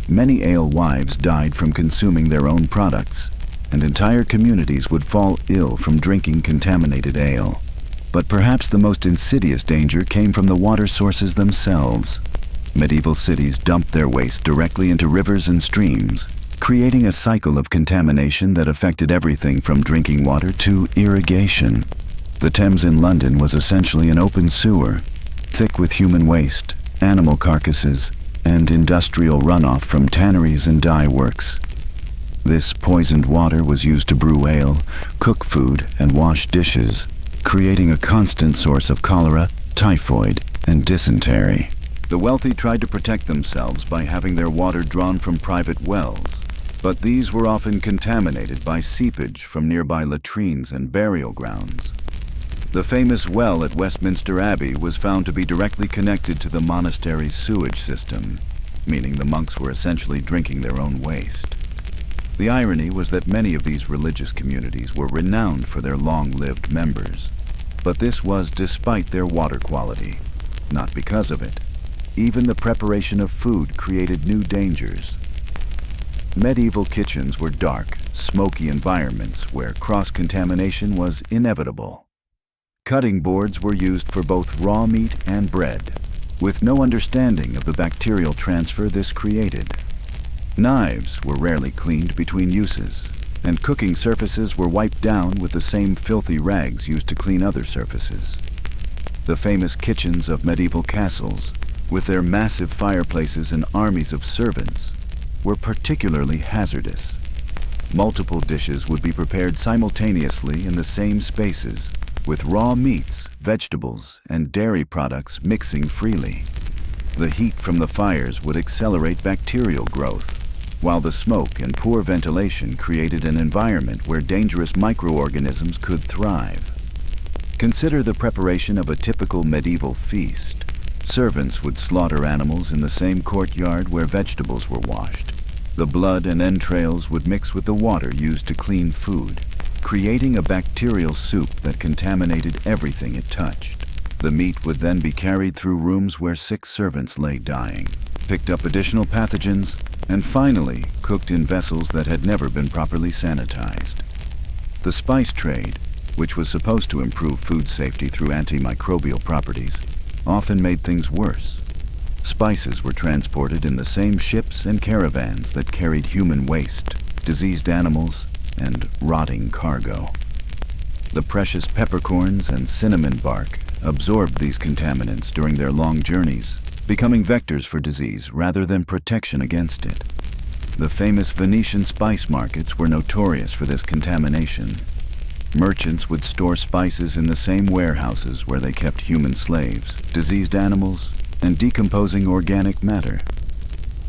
Many alewives died from consuming their own products, and entire communities would fall ill from drinking contaminated ale. But perhaps the most insidious danger came from the water sources themselves. Medieval cities dumped their waste directly into rivers and streams, creating a cycle of contamination that affected everything from drinking water to irrigation. The Thames in London was essentially an open sewer, thick with human waste, animal carcasses, and industrial runoff from tanneries and dye works. This poisoned water was used to brew ale, cook food, and wash dishes, creating a constant source of cholera, typhoid, and dysentery. The wealthy tried to protect themselves by having their water drawn from private wells, but these were often contaminated by seepage from nearby latrines and burial grounds. The famous well at Westminster Abbey was found to be directly connected to the monastery's sewage system, meaning the monks were essentially drinking their own waste. The irony was that many of these religious communities were renowned for their long-lived members, but this was despite their water quality, not because of it. Even the preparation of food created new dangers. Medieval kitchens were dark, smoky environments where cross-contamination was inevitable. Cutting boards were used for both raw meat and bread, with no understanding of the bacterial transfer this created. Knives were rarely cleaned between uses, and cooking surfaces were wiped down with the same filthy rags used to clean other surfaces. The famous kitchens of medieval castles, with their massive fireplaces and armies of servants, were particularly hazardous. Multiple dishes would be prepared simultaneously in the same spaces, with raw meats, vegetables, and dairy products mixing freely. The heat from the fires would accelerate bacterial growth, while the smoke and poor ventilation created an environment where dangerous microorganisms could thrive. Consider the preparation of a typical medieval feast. Servants would slaughter animals in the same courtyard where vegetables were washed. The blood and entrails would mix with the water used to clean food, creating a bacterial soup that contaminated everything it touched. The meat would then be carried through rooms where sick servants lay dying, picked up additional pathogens, and finally cooked in vessels that had never been properly sanitized. The spice trade, which was supposed to improve food safety through antimicrobial properties, often made things worse. Spices were transported in the same ships and caravans that carried human waste, diseased animals, and rotting cargo. The precious peppercorns and cinnamon bark absorbed these contaminants during their long journeys, becoming vectors for disease rather than protection against it. The famous Venetian spice markets were notorious for this contamination. Merchants would store spices in the same warehouses where they kept human slaves, diseased animals, and decomposing organic matter.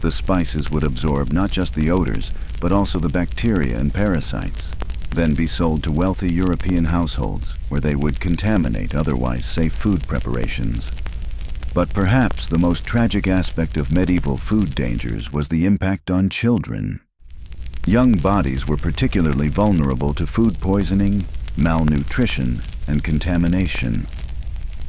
The spices would absorb not just the odors, but also the bacteria and parasites, then be sold to wealthy European households where they would contaminate otherwise safe food preparations. But perhaps the most tragic aspect of medieval food dangers was the impact on children. Young bodies were particularly vulnerable to food poisoning, malnutrition, and contamination.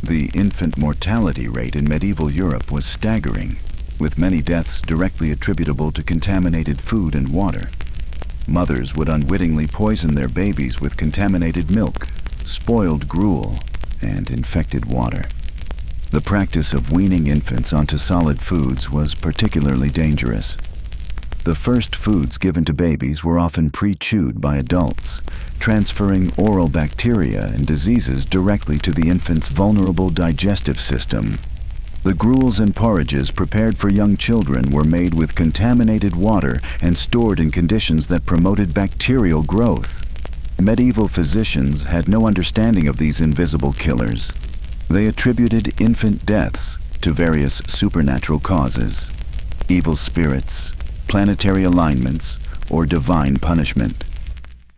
The infant mortality rate in medieval Europe was staggering, with many deaths directly attributable to contaminated food and water. Mothers would unwittingly poison their babies with contaminated milk, spoiled gruel, and infected water. The practice of weaning infants onto solid foods was particularly dangerous. The first foods given to babies were often pre-chewed by adults, transferring oral bacteria and diseases directly to the infant's vulnerable digestive system. The gruels and porridges prepared for young children were made with contaminated water and stored in conditions that promoted bacterial growth. Medieval physicians had no understanding of these invisible killers. They attributed infant deaths to various supernatural causes, evil spirits, planetary alignments, or divine punishment.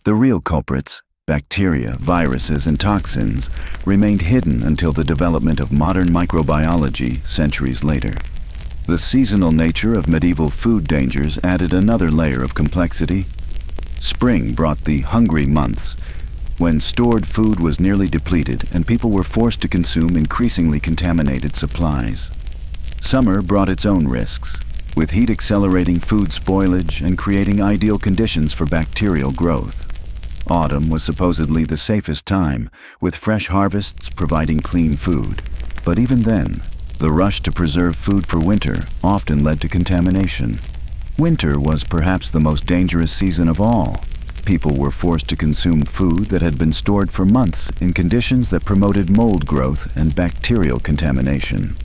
The real culprits, bacteria, viruses, and toxins, remained hidden until the development of modern microbiology centuries later. The seasonal nature of medieval food dangers added another layer of complexity. Spring brought the hungry months, when stored food was nearly depleted and people were forced to consume increasingly contaminated supplies. Summer brought its own risks, with heat accelerating food spoilage and creating ideal conditions for bacterial growth. Autumn was supposedly the safest time, with fresh harvests providing clean food. But even then, the rush to preserve food for winter often led to contamination. Winter was perhaps the most dangerous season of all. People were forced to consume food that had been stored for months in conditions that promoted mold growth and bacterial contamination.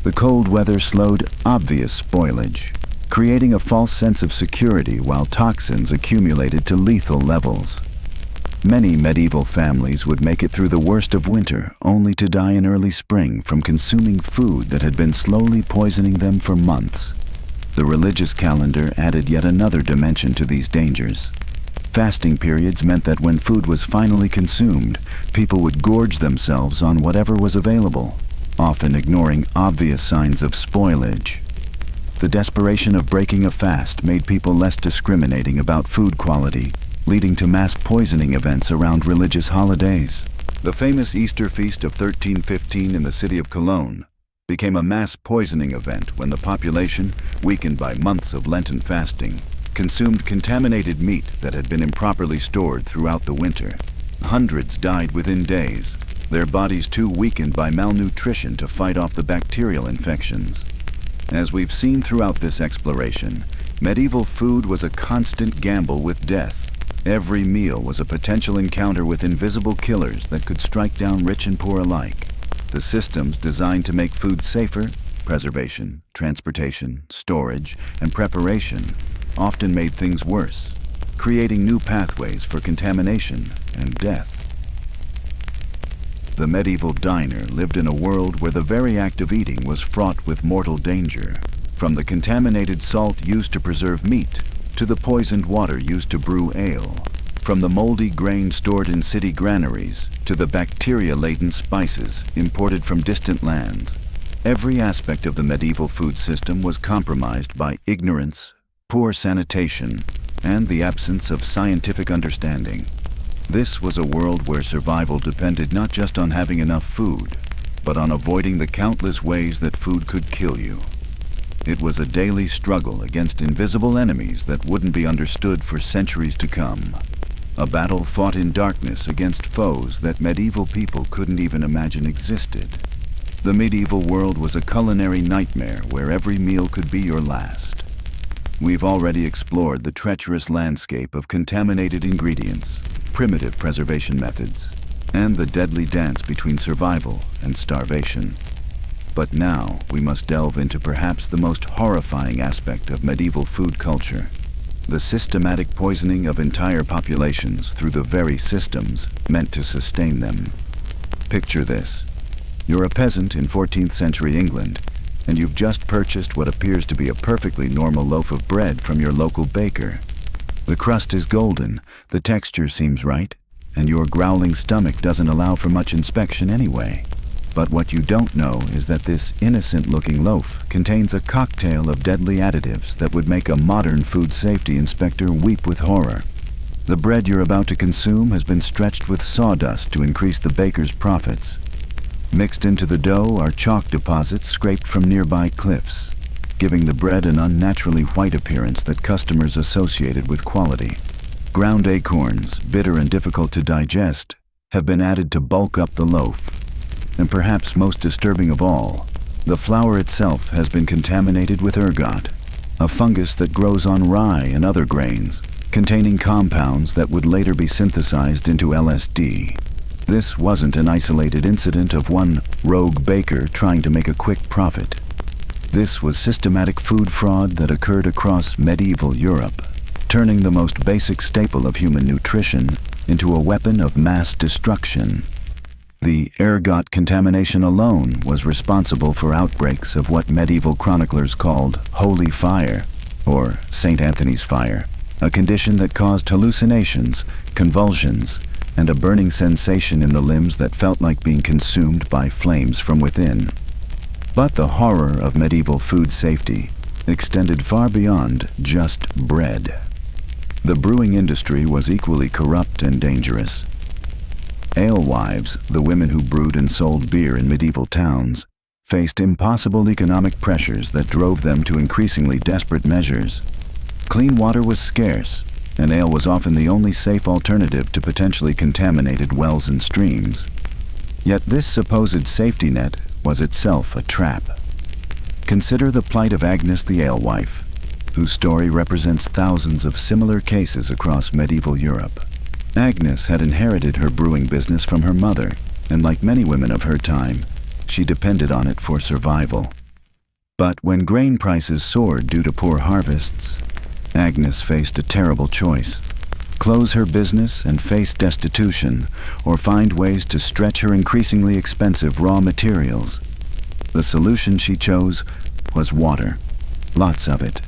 The cold weather slowed obvious spoilage, creating a false sense of security while toxins accumulated to lethal levels. Many medieval families would make it through the worst of winter only to die in early spring from consuming food that had been slowly poisoning them for months. The religious calendar added yet another dimension to these dangers. Fasting periods meant that when food was finally consumed, people would gorge themselves on whatever was available, often ignoring obvious signs of spoilage. The desperation of breaking a fast made people less discriminating about food quality, leading to mass poisoning events around religious holidays. The famous Easter feast of 1315 in the city of Cologne became a mass poisoning event when the population, weakened by months of Lenten fasting, consumed contaminated meat that had been improperly stored throughout the winter. Hundreds died within days, their bodies too weakened by malnutrition to fight off the bacterial infections. As we've seen throughout this exploration, medieval food was a constant gamble with death. Every meal was a potential encounter with invisible killers that could strike down rich and poor alike. The systems designed to make food safer, preservation, transportation, storage, and preparation, often made things worse, creating new pathways for contamination and death. The medieval diner lived in a world where the very act of eating was fraught with mortal danger, from the contaminated salt used to preserve meat to the poisoned water used to brew ale, from the moldy grain stored in city granaries to the bacteria-laden spices imported from distant lands. Every aspect of the medieval food system was compromised by ignorance, poor sanitation, and the absence of scientific understanding. This was a world where survival depended not just on having enough food, but on avoiding the countless ways that food could kill you. It was a daily struggle against invisible enemies that wouldn't be understood for centuries to come. A battle fought in darkness against foes that medieval people couldn't even imagine existed. The medieval world was a culinary nightmare where every meal could be your last. We've already explored the treacherous landscape of contaminated ingredients, primitive preservation methods, and the deadly dance between survival and starvation. But now we must delve into perhaps the most horrifying aspect of medieval food culture: the systematic poisoning of entire populations through the very systems meant to sustain them. Picture this. You're a peasant in 14th century England, and you've just purchased what appears to be a perfectly normal loaf of bread from your local baker. The crust is golden, the texture seems right, and your growling stomach doesn't allow for much inspection anyway. But what you don't know is that this innocent-looking loaf contains a cocktail of deadly additives that would make a modern food safety inspector weep with horror. The bread you're about to consume has been stretched with sawdust to increase the baker's profits. Mixed into the dough are chalk deposits scraped from nearby cliffs, giving the bread an unnaturally white appearance that customers associated with quality. Ground acorns, bitter and difficult to digest, have been added to bulk up the loaf. And perhaps most disturbing of all, the flour itself has been contaminated with ergot, a fungus that grows on rye and other grains, containing compounds that would later be synthesized into LSD. This wasn't an isolated incident of one rogue baker trying to make a quick profit. This was systematic food fraud that occurred across medieval Europe, turning the most basic staple of human nutrition into a weapon of mass destruction. The ergot contamination alone was responsible for outbreaks of what medieval chroniclers called holy fire, or St. Anthony's fire, a condition that caused hallucinations, convulsions, and a burning sensation in the limbs that felt like being consumed by flames from within. But the horror of medieval food safety extended far beyond just bread. The brewing industry was equally corrupt and dangerous. Alewives, the women who brewed and sold beer in medieval towns, faced impossible economic pressures that drove them to increasingly desperate measures. Clean water was scarce, and ale was often the only safe alternative to potentially contaminated wells and streams. Yet this supposed safety net was itself a trap. Consider the plight of Agnes the alewife, whose story represents thousands of similar cases across medieval Europe. Agnes had inherited her brewing business from her mother, and like many women of her time, she depended on it for survival. But when grain prices soared due to poor harvests, Agnes faced a terrible choice: close her business and face destitution, or find ways to stretch her increasingly expensive raw materials. The solution she chose was water, lots of it.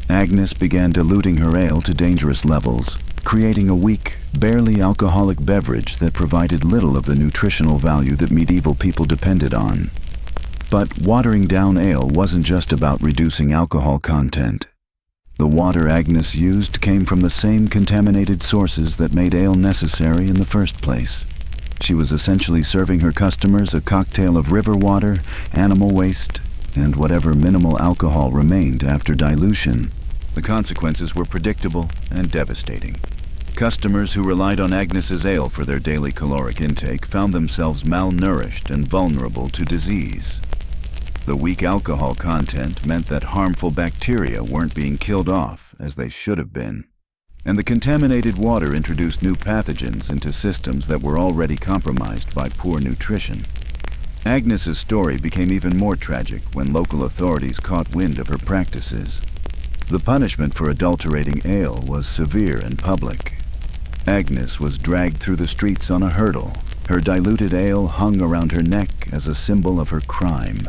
Agnes began diluting her ale to dangerous levels, creating a weak, barely alcoholic beverage that provided little of the nutritional value that medieval people depended on. But watering down ale wasn't just about reducing alcohol content. The water Agnes used came from the same contaminated sources that made ale necessary in the first place. She was essentially serving her customers a cocktail of river water, animal waste, and whatever minimal alcohol remained after dilution. The consequences were predictable and devastating. Customers who relied on Agnes's ale for their daily caloric intake found themselves malnourished and vulnerable to disease. The weak alcohol content meant that harmful bacteria weren't being killed off as they should have been, and the contaminated water introduced new pathogens into systems that were already compromised by poor nutrition. Agnes's story became even more tragic when local authorities caught wind of her practices. The punishment for adulterating ale was severe and public. Agnes was dragged through the streets on a hurdle, her diluted ale hung around her neck as a symbol of her crime.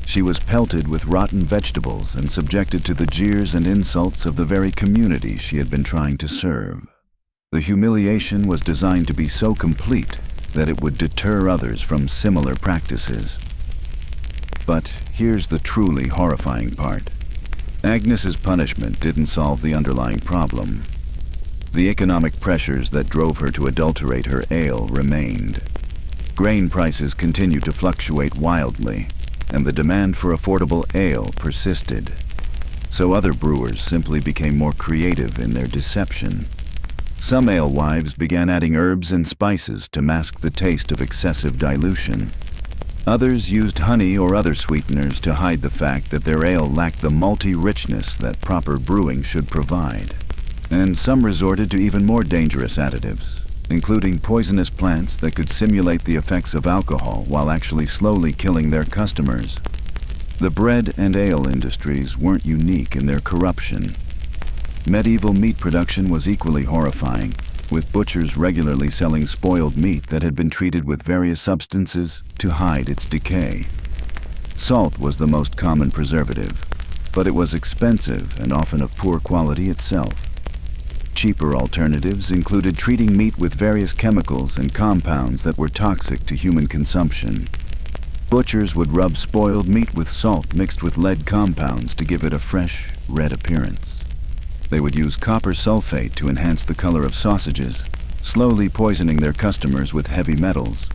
She was pelted with rotten vegetables and subjected to the jeers and insults of the very community she had been trying to serve. The humiliation was designed to be so complete that it would deter others from similar practices. But here's the truly horrifying part. Agnes's punishment didn't solve the underlying problem. The economic pressures that drove her to adulterate her ale remained. Grain prices continued to fluctuate wildly, and the demand for affordable ale persisted. So other brewers simply became more creative in their deception. Some alewives began adding herbs and spices to mask the taste of excessive dilution. Others used honey or other sweeteners to hide the fact that their ale lacked the malty richness that proper brewing should provide. And some resorted to even more dangerous additives, including poisonous plants that could simulate the effects of alcohol while actually slowly killing their customers. The bread and ale industries weren't unique in their corruption. Medieval meat production was equally horrifying, with butchers regularly selling spoiled meat that had been treated with various substances to hide its decay. Salt was the most common preservative, but it was expensive and often of poor quality itself. Cheaper alternatives included treating meat with various chemicals and compounds that were toxic to human consumption. Butchers would rub spoiled meat with salt mixed with lead compounds to give it a fresh, red appearance. They would use copper sulfate to enhance the color of sausages, slowly poisoning their customers with heavy metals.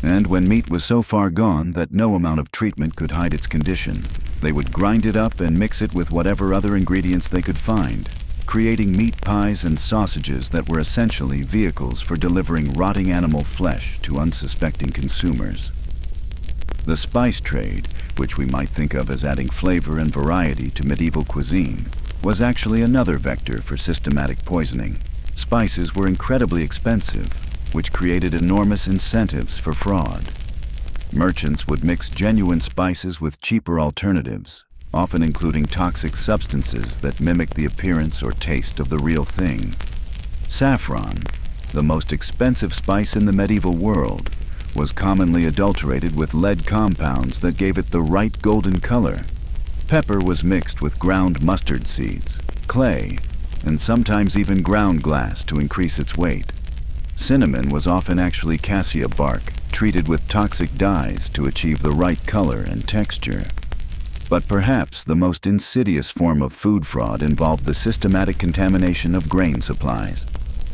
And when meat was so far gone that no amount of treatment could hide its condition, they would grind it up and mix it with whatever other ingredients they could find, creating meat pies and sausages that were essentially vehicles for delivering rotting animal flesh to unsuspecting consumers. The spice trade, which we might think of as adding flavor and variety to medieval cuisine, was actually another vector for systematic poisoning. Spices were incredibly expensive, which created enormous incentives for fraud. Merchants would mix genuine spices with cheaper alternatives, often including toxic substances that mimicked the appearance or taste of the real thing. Saffron, the most expensive spice in the medieval world, was commonly adulterated with lead compounds that gave it the right golden color. Pepper was mixed with ground mustard seeds, clay, and sometimes even ground glass to increase its weight. Cinnamon was often actually cassia bark, treated with toxic dyes to achieve the right color and texture. But perhaps the most insidious form of food fraud involved the systematic contamination of grain supplies.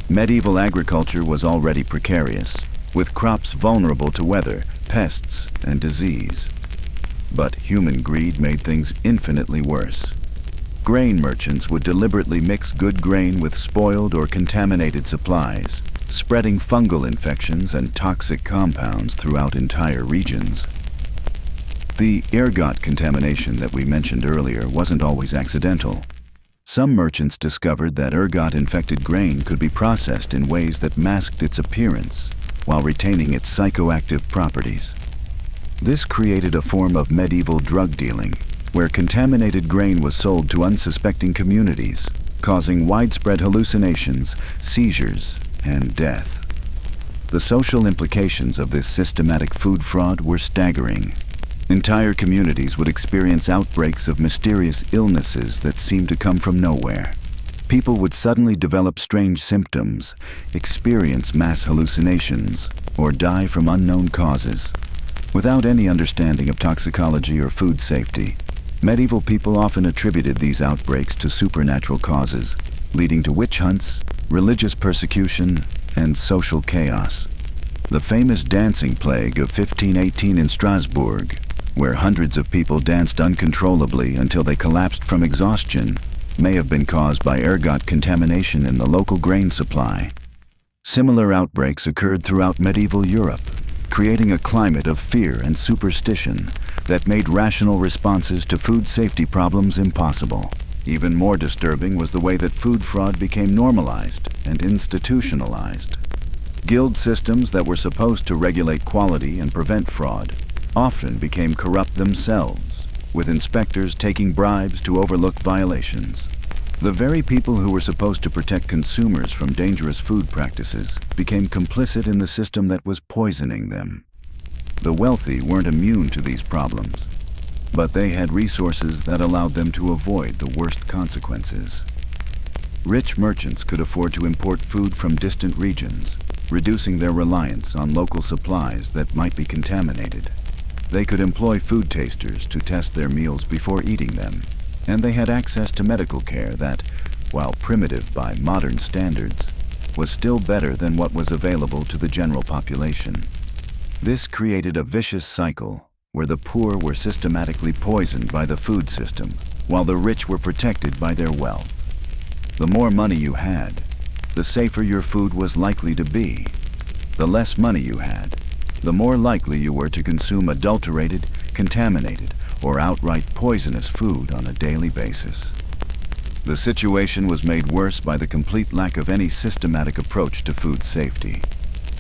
Medieval agriculture was already precarious, with crops vulnerable to weather, pests, and disease. But human greed made things infinitely worse. Grain merchants would deliberately mix good grain with spoiled or contaminated supplies, spreading fungal infections and toxic compounds throughout entire regions. The ergot contamination that we mentioned earlier wasn't always accidental. Some merchants discovered that ergot-infected grain could be processed in ways that masked its appearance while retaining its psychoactive properties. This created a form of medieval drug dealing, where contaminated grain was sold to unsuspecting communities, causing widespread hallucinations, seizures, and death. The social implications of this systematic food fraud were staggering. Entire communities would experience outbreaks of mysterious illnesses that seemed to come from nowhere. People would suddenly develop strange symptoms, experience mass hallucinations, or die from unknown causes. Without any understanding of toxicology or food safety, medieval people often attributed these outbreaks to supernatural causes, leading to witch hunts, religious persecution, and social chaos. The famous dancing plague of 1518 in Strasbourg, where hundreds of people danced uncontrollably until they collapsed from exhaustion, may have been caused by ergot contamination in the local grain supply. Similar outbreaks occurred throughout medieval Europe, creating a climate of fear and superstition that made rational responses to food safety problems impossible. Even more disturbing was the way that food fraud became normalized and institutionalized. Guild systems that were supposed to regulate quality and prevent fraud often became corrupt themselves, with inspectors taking bribes to overlook violations. The very people who were supposed to protect consumers from dangerous food practices became complicit in the system that was poisoning them. The wealthy weren't immune to these problems, but they had resources that allowed them to avoid the worst consequences. Rich merchants could afford to import food from distant regions, reducing their reliance on local supplies that might be contaminated. They could employ food tasters to test their meals before eating them, and they had access to medical care that, while primitive by modern standards, was still better than what was available to the general population. This created a vicious cycle where the poor were systematically poisoned by the food system, while the rich were protected by their wealth. The more money you had, the safer your food was likely to be. The less money you had, the more likely you were to consume adulterated, contaminated, or outright poisonous food on a daily basis. The situation was made worse by the complete lack of any systematic approach to food safety.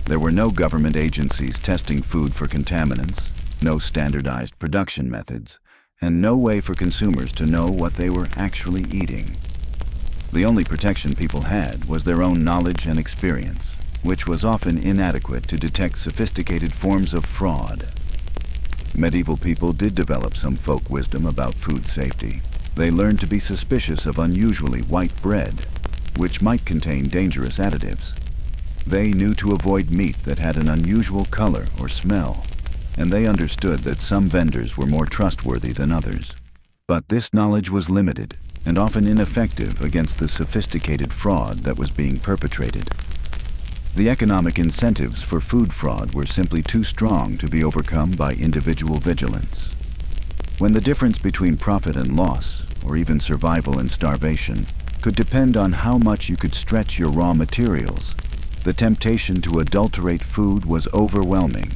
There were no government agencies testing food for contaminants, no standardized production methods, and no way for consumers to know what they were actually eating. The only protection people had was their own knowledge and experience, which was often inadequate to detect sophisticated forms of fraud. Medieval people did develop some folk wisdom about food safety. They learned to be suspicious of unusually white bread, which might contain dangerous additives. They knew to avoid meat that had an unusual color or smell, and they understood that some vendors were more trustworthy than others. But this knowledge was limited and often ineffective against the sophisticated fraud that was being perpetrated. The economic incentives for food fraud were simply too strong to be overcome by individual vigilance. When the difference between profit and loss, or even survival and starvation, could depend on how much you could stretch your raw materials, the temptation to adulterate food was overwhelming.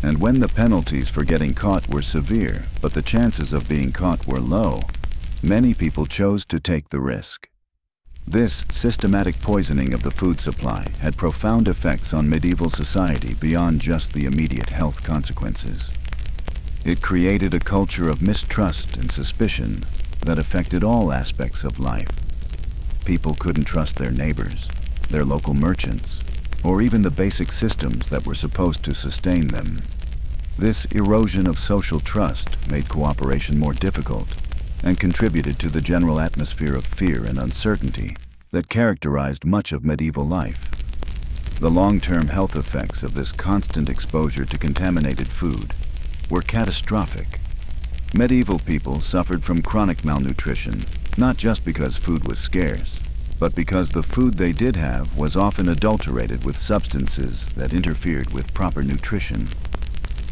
And when the penalties for getting caught were severe, but the chances of being caught were low, many people chose to take the risk. This systematic poisoning of the food supply had profound effects on medieval society beyond just the immediate health consequences. It created a culture of mistrust and suspicion that affected all aspects of life. People couldn't trust their neighbors, their local merchants, or even the basic systems that were supposed to sustain them. This erosion of social trust made cooperation more difficult and contributed to the general atmosphere of fear and uncertainty that characterized much of medieval life. The long-term health effects of this constant exposure to contaminated food were catastrophic. Medieval people suffered from chronic malnutrition, not just because food was scarce, but because the food they did have was often adulterated with substances that interfered with proper nutrition.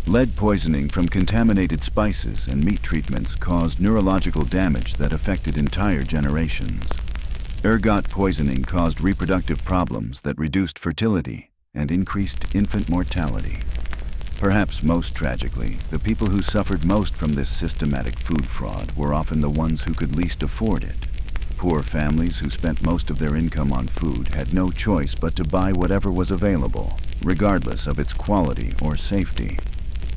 Lead poisoning from contaminated spices and meat treatments caused neurological damage that affected entire generations. Ergot poisoning caused reproductive problems that reduced fertility and increased infant mortality. Perhaps most tragically, the people who suffered most from this systematic food fraud were often the ones who could least afford it. Poor families who spent most of their income on food had no choice but to buy whatever was available, regardless of its quality or safety.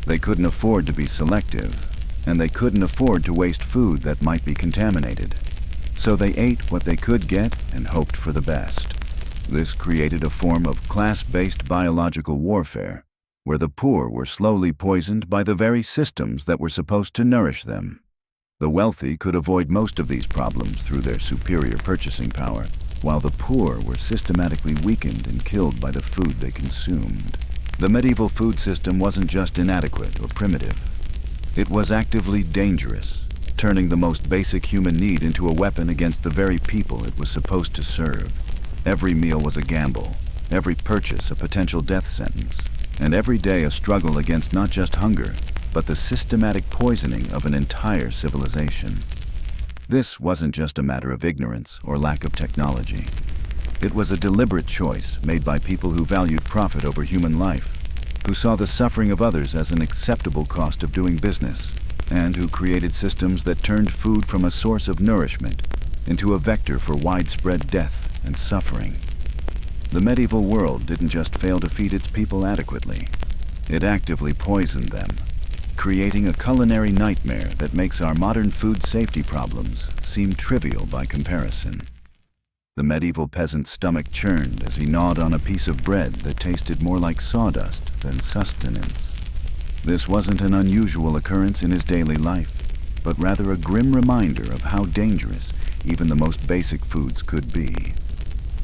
They couldn't afford to be selective, and they couldn't afford to waste food that might be contaminated. So they ate what they could get and hoped for the best. This created a form of class-based biological warfare, where the poor were slowly poisoned by the very systems that were supposed to nourish them. The wealthy could avoid most of these problems through their superior purchasing power, while the poor were systematically weakened and killed by the food they consumed. The medieval food system wasn't just inadequate or primitive. It was actively dangerous, turning the most basic human need into a weapon against the very people it was supposed to serve. Every meal was a gamble, every purchase a potential death sentence, and every day a struggle against not just hunger, but the systematic poisoning of an entire civilization. This wasn't just a matter of ignorance or lack of technology. It was a deliberate choice made by people who valued profit over human life, who saw the suffering of others as an acceptable cost of doing business, and who created systems that turned food from a source of nourishment into a vector for widespread death and suffering. The medieval world didn't just fail to feed its people adequately. It actively poisoned them, creating a culinary nightmare that makes our modern food safety problems seem trivial by comparison. The medieval peasant's stomach churned as he gnawed on a piece of bread that tasted more like sawdust than sustenance. This wasn't an unusual occurrence in his daily life, but rather a grim reminder of how dangerous even the most basic foods could be.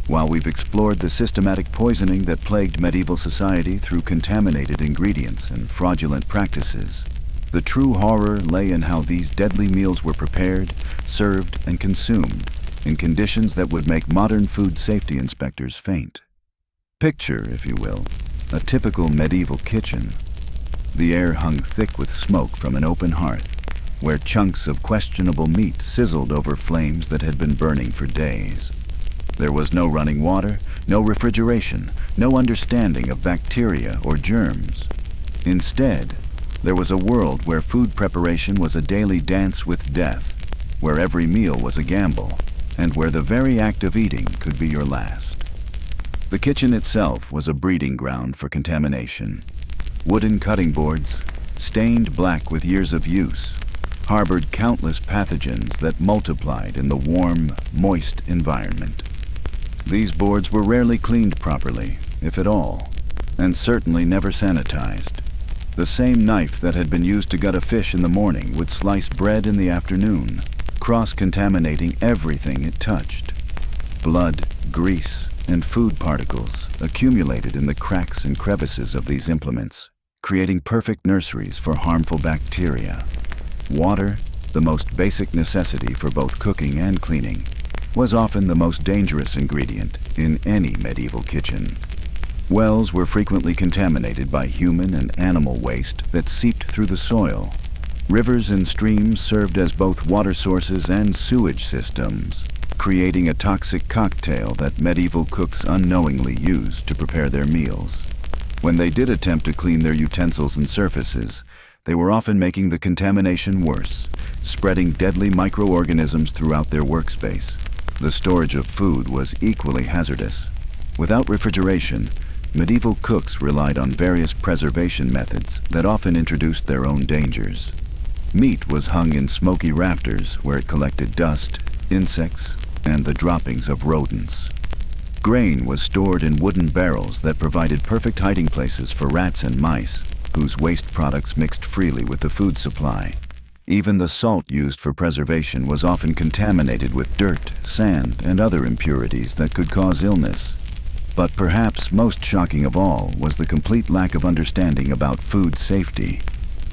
While we've explored the systematic poisoning that plagued medieval society through contaminated ingredients and fraudulent practices, the true horror lay in how these deadly meals were prepared, served, and consumed in conditions that would make modern food safety inspectors faint. Picture, if you will, a typical medieval kitchen. The air hung thick with smoke from an open hearth, where chunks of questionable meat sizzled over flames that had been burning for days. There was no running water, no refrigeration, no understanding of bacteria or germs. Instead, there was a world where food preparation was a daily dance with death, where every meal was a gamble, and where the very act of eating could be your last. The kitchen itself was a breeding ground for contamination. Wooden cutting boards, stained black with years of use, harbored countless pathogens that multiplied in the warm, moist environment. These boards were rarely cleaned properly, if at all, and certainly never sanitized. The same knife that had been used to gut a fish in the morning would slice bread in the afternoon, cross-contaminating everything it touched. Blood, grease, and food particles accumulated in the cracks and crevices of these implements, creating perfect nurseries for harmful bacteria. Water, the most basic necessity for both cooking and cleaning, was often the most dangerous ingredient in any medieval kitchen. Wells were frequently contaminated by human and animal waste that seeped through the soil. Rivers and streams served as both water sources and sewage systems, creating a toxic cocktail that medieval cooks unknowingly used to prepare their meals. When they did attempt to clean their utensils and surfaces, they were often making the contamination worse, spreading deadly microorganisms throughout their workspace. The storage of food was equally hazardous. Without refrigeration, medieval cooks relied on various preservation methods that often introduced their own dangers. Meat was hung in smoky rafters where it collected dust, insects, and the droppings of rodents. grain was stored in wooden barrels that provided perfect hiding places for rats and mice, whose waste products mixed freely with the food supply. Even the salt used for preservation was often contaminated with dirt, sand, and other impurities that could cause illness. But perhaps most shocking of all was the complete lack of understanding about food safety.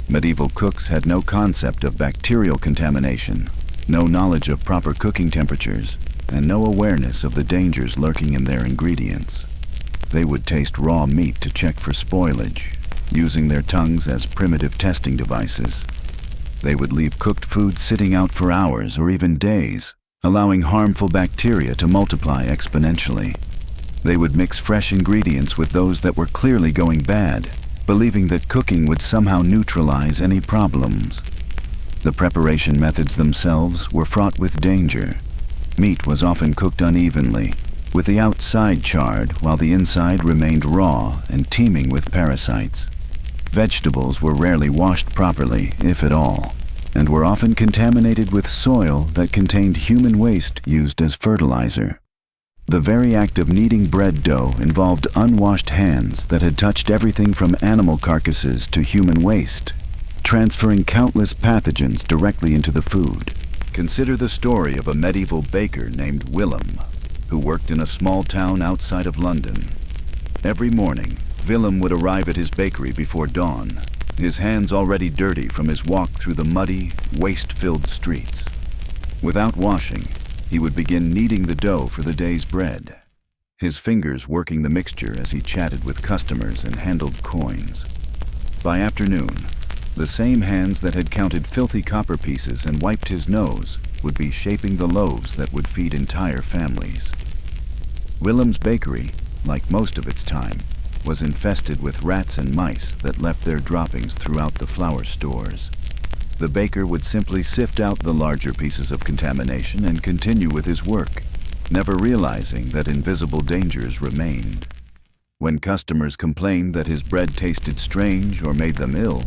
Medieval cooks had no concept of bacterial contamination, no knowledge of proper cooking temperatures, and no awareness of the dangers lurking in their ingredients. They would taste raw meat to check for spoilage, using their tongues as primitive testing devices. They would leave cooked food sitting out for hours or even days, allowing harmful bacteria to multiply exponentially. They would mix fresh ingredients with those that were clearly going bad, believing that cooking would somehow neutralize any problems. The preparation methods themselves were fraught with danger. Meat was often cooked unevenly, with the outside charred while the inside remained raw and teeming with parasites. Vegetables were rarely washed properly, if at all, and were often contaminated with soil that contained human waste used as fertilizer. The very act of kneading bread dough involved unwashed hands that had touched everything from animal carcasses to human waste, transferring countless pathogens directly into the food. Consider the story of a medieval baker named Willem, who worked in a small town outside of London. Every morning, Willem would arrive at his bakery before dawn, his hands already dirty from his walk through the muddy, waste-filled streets. Without washing, he would begin kneading the dough for the day's bread, his fingers working the mixture as he chatted with customers and handled coins. By afternoon, the same hands that had counted filthy copper pieces and wiped his nose would be shaping the loaves that would feed entire families. Willem's bakery, like most of its time, was infested with rats and mice that left their droppings throughout the flour stores. The baker would simply sift out the larger pieces of contamination and continue with his work, never realizing that invisible dangers remained. When customers complained that his bread tasted strange or made them ill,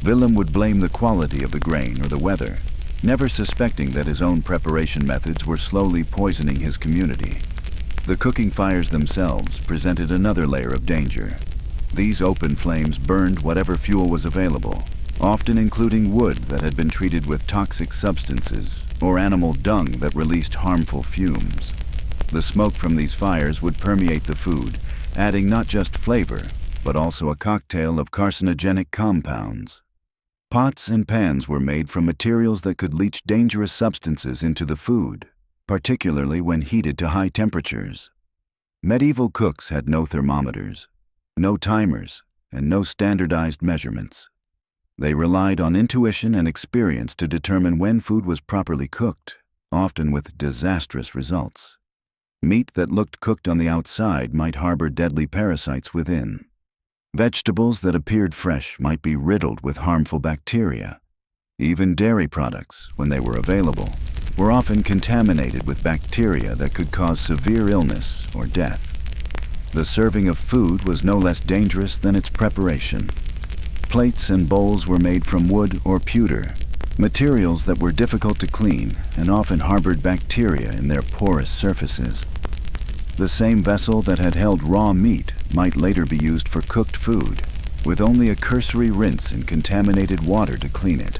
Willem would blame the quality of the grain or the weather, never suspecting that his own preparation methods were slowly poisoning his community. The cooking fires themselves presented another layer of danger. These open flames burned whatever fuel was available, often including wood that had been treated with toxic substances or animal dung that released harmful fumes. The smoke from these fires would permeate the food, adding not just flavor, but also a cocktail of carcinogenic compounds. Pots and pans were made from materials that could leach dangerous substances into the food, particularly when heated to high temperatures. Medieval cooks had no thermometers, no timers, and no standardized measurements. They relied on intuition and experience to determine when food was properly cooked, often with disastrous results. Meat that looked cooked on the outside might harbor deadly parasites within. Vegetables that appeared fresh might be riddled with harmful bacteria. Even dairy products, when they were available, were often contaminated with bacteria that could cause severe illness or death. The serving of food was no less dangerous than its preparation. Plates and bowls were made from wood or pewter, materials that were difficult to clean and often harbored bacteria in their porous surfaces. The same vessel that had held raw meat might later be used for cooked food, with only a cursory rinse in contaminated water to clean it.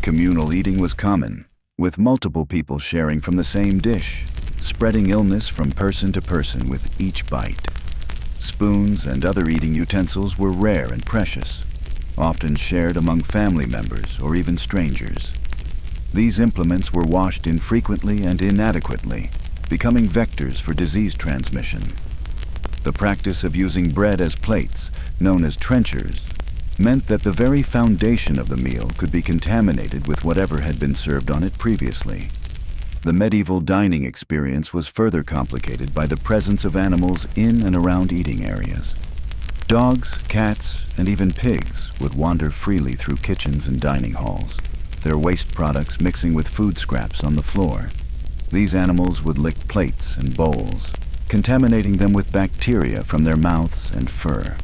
Communal eating was common, with multiple people sharing from the same dish, spreading illness from person to person with each bite. Spoons and other eating utensils were rare and precious, often shared among family members or even strangers. These implements were washed infrequently and inadequately, becoming vectors for disease transmission. The practice of using bread as plates, known as trenchers, meant that the very foundation of the meal could be contaminated with whatever had been served on it previously. The medieval dining experience was further complicated by the presence of animals in and around eating areas. Dogs, cats, and even pigs would wander freely through kitchens and dining halls, their waste products mixing with food scraps on the floor. These animals would lick plates and bowls, contaminating them with bacteria from their mouths and fur.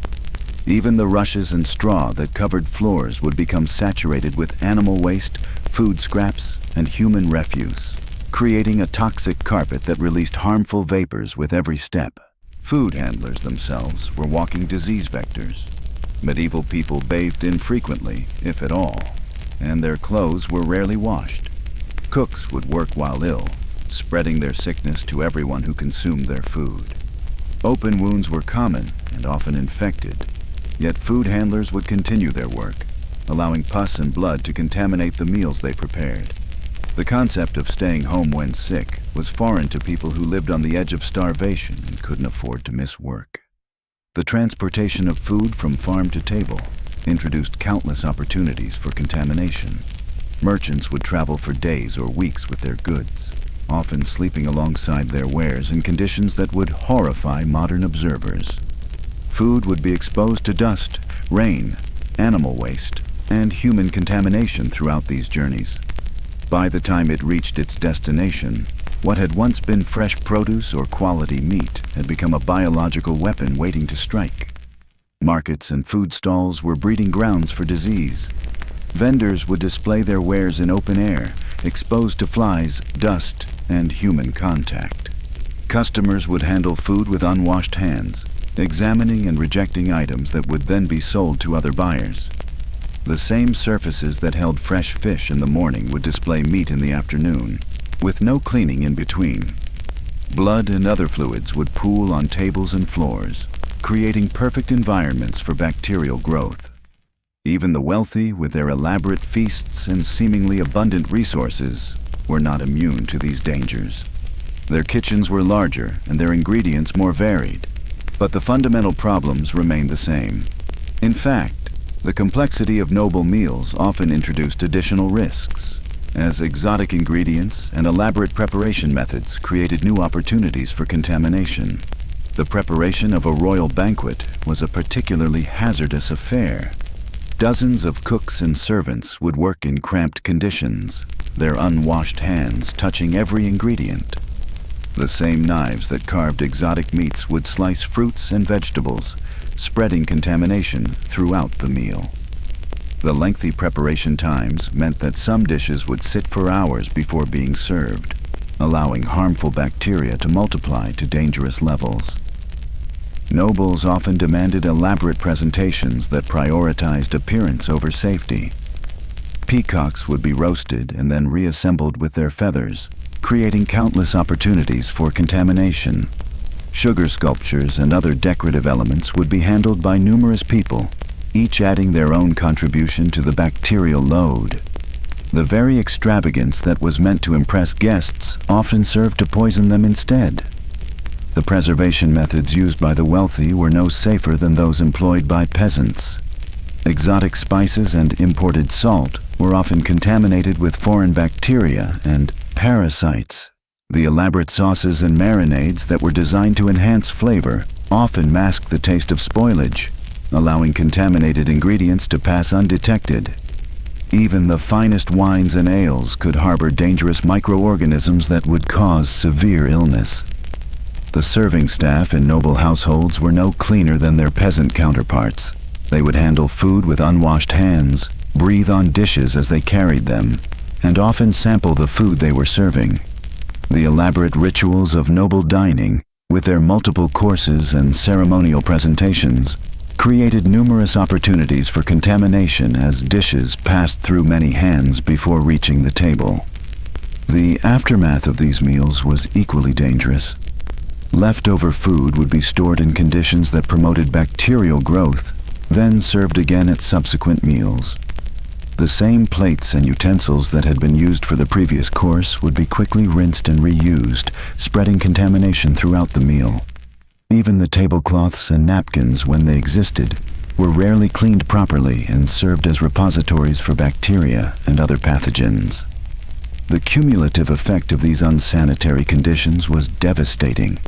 Even the rushes and straw that covered floors would become saturated with animal waste, food scraps, and human refuse, creating a toxic carpet that released harmful vapors with every step. Food handlers themselves were walking disease vectors. Medieval people bathed infrequently, if at all, and their clothes were rarely washed. Cooks would work while ill, spreading their sickness to everyone who consumed their food. Open wounds were common and often infected, yet food handlers would continue their work, allowing pus and blood to contaminate the meals they prepared. The concept of staying home when sick was foreign to people who lived on the edge of starvation and couldn't afford to miss work. The transportation of food from farm to table introduced countless opportunities for contamination. Merchants would travel for days or weeks with their goods, often sleeping alongside their wares in conditions that would horrify modern observers. Food would be exposed to dust, rain, animal waste, and human contamination throughout these journeys. By the time it reached its destination, what had once been fresh produce or quality meat had become a biological weapon waiting to strike. Markets and food stalls were breeding grounds for disease. Vendors would display their wares in open air, exposed to flies, dust, and human contact. Customers would handle food with unwashed hands, examining and rejecting items that would then be sold to other buyers. The same surfaces that held fresh fish in the morning would display meat in the afternoon, with no cleaning in between. Blood and other fluids would pool on tables and floors, creating perfect environments for bacterial growth. Even the wealthy, with their elaborate feasts and seemingly abundant resources, were not immune to these dangers. Their kitchens were larger and their ingredients more varied, but the fundamental problems remained the same. In fact, the complexity of noble meals often introduced additional risks, as exotic ingredients and elaborate preparation methods created new opportunities for contamination. The preparation of a royal banquet was a particularly hazardous affair. Dozens of cooks and servants would work in cramped conditions, their unwashed hands touching every ingredient. The same knives that carved exotic meats would slice fruits and vegetables, spreading contamination throughout the meal. The lengthy preparation times meant that some dishes would sit for hours before being served, allowing harmful bacteria to multiply to dangerous levels. Nobles often demanded elaborate presentations that prioritized appearance over safety. Peacocks would be roasted and then reassembled with their feathers, creating countless opportunities for contamination. Sugar sculptures and other decorative elements would be handled by numerous people, each adding their own contribution to the bacterial load. The very extravagance that was meant to impress guests often served to poison them instead. The preservation methods used by the wealthy were no safer than those employed by peasants. Exotic spices and imported salt were often contaminated with foreign bacteria and parasites. The elaborate sauces and marinades that were designed to enhance flavor often masked the taste of spoilage, allowing contaminated ingredients to pass undetected. Even the finest wines and ales could harbor dangerous microorganisms that would cause severe illness. The serving staff in noble households were no cleaner than their peasant counterparts. They would handle food with unwashed hands, breathe on dishes as they carried them, and often sample the food they were serving. The elaborate rituals of noble dining, with their multiple courses and ceremonial presentations, created numerous opportunities for contamination as dishes passed through many hands before reaching the table. The aftermath of these meals was equally dangerous. Leftover food would be stored in conditions that promoted bacterial growth, then served again at subsequent meals. The same plates and utensils that had been used for the previous course would be quickly rinsed and reused, spreading contamination throughout the meal. Even the tablecloths and napkins, when they existed, were rarely cleaned properly and served as repositories for bacteria and other pathogens. The cumulative effect of these unsanitary conditions was devastating.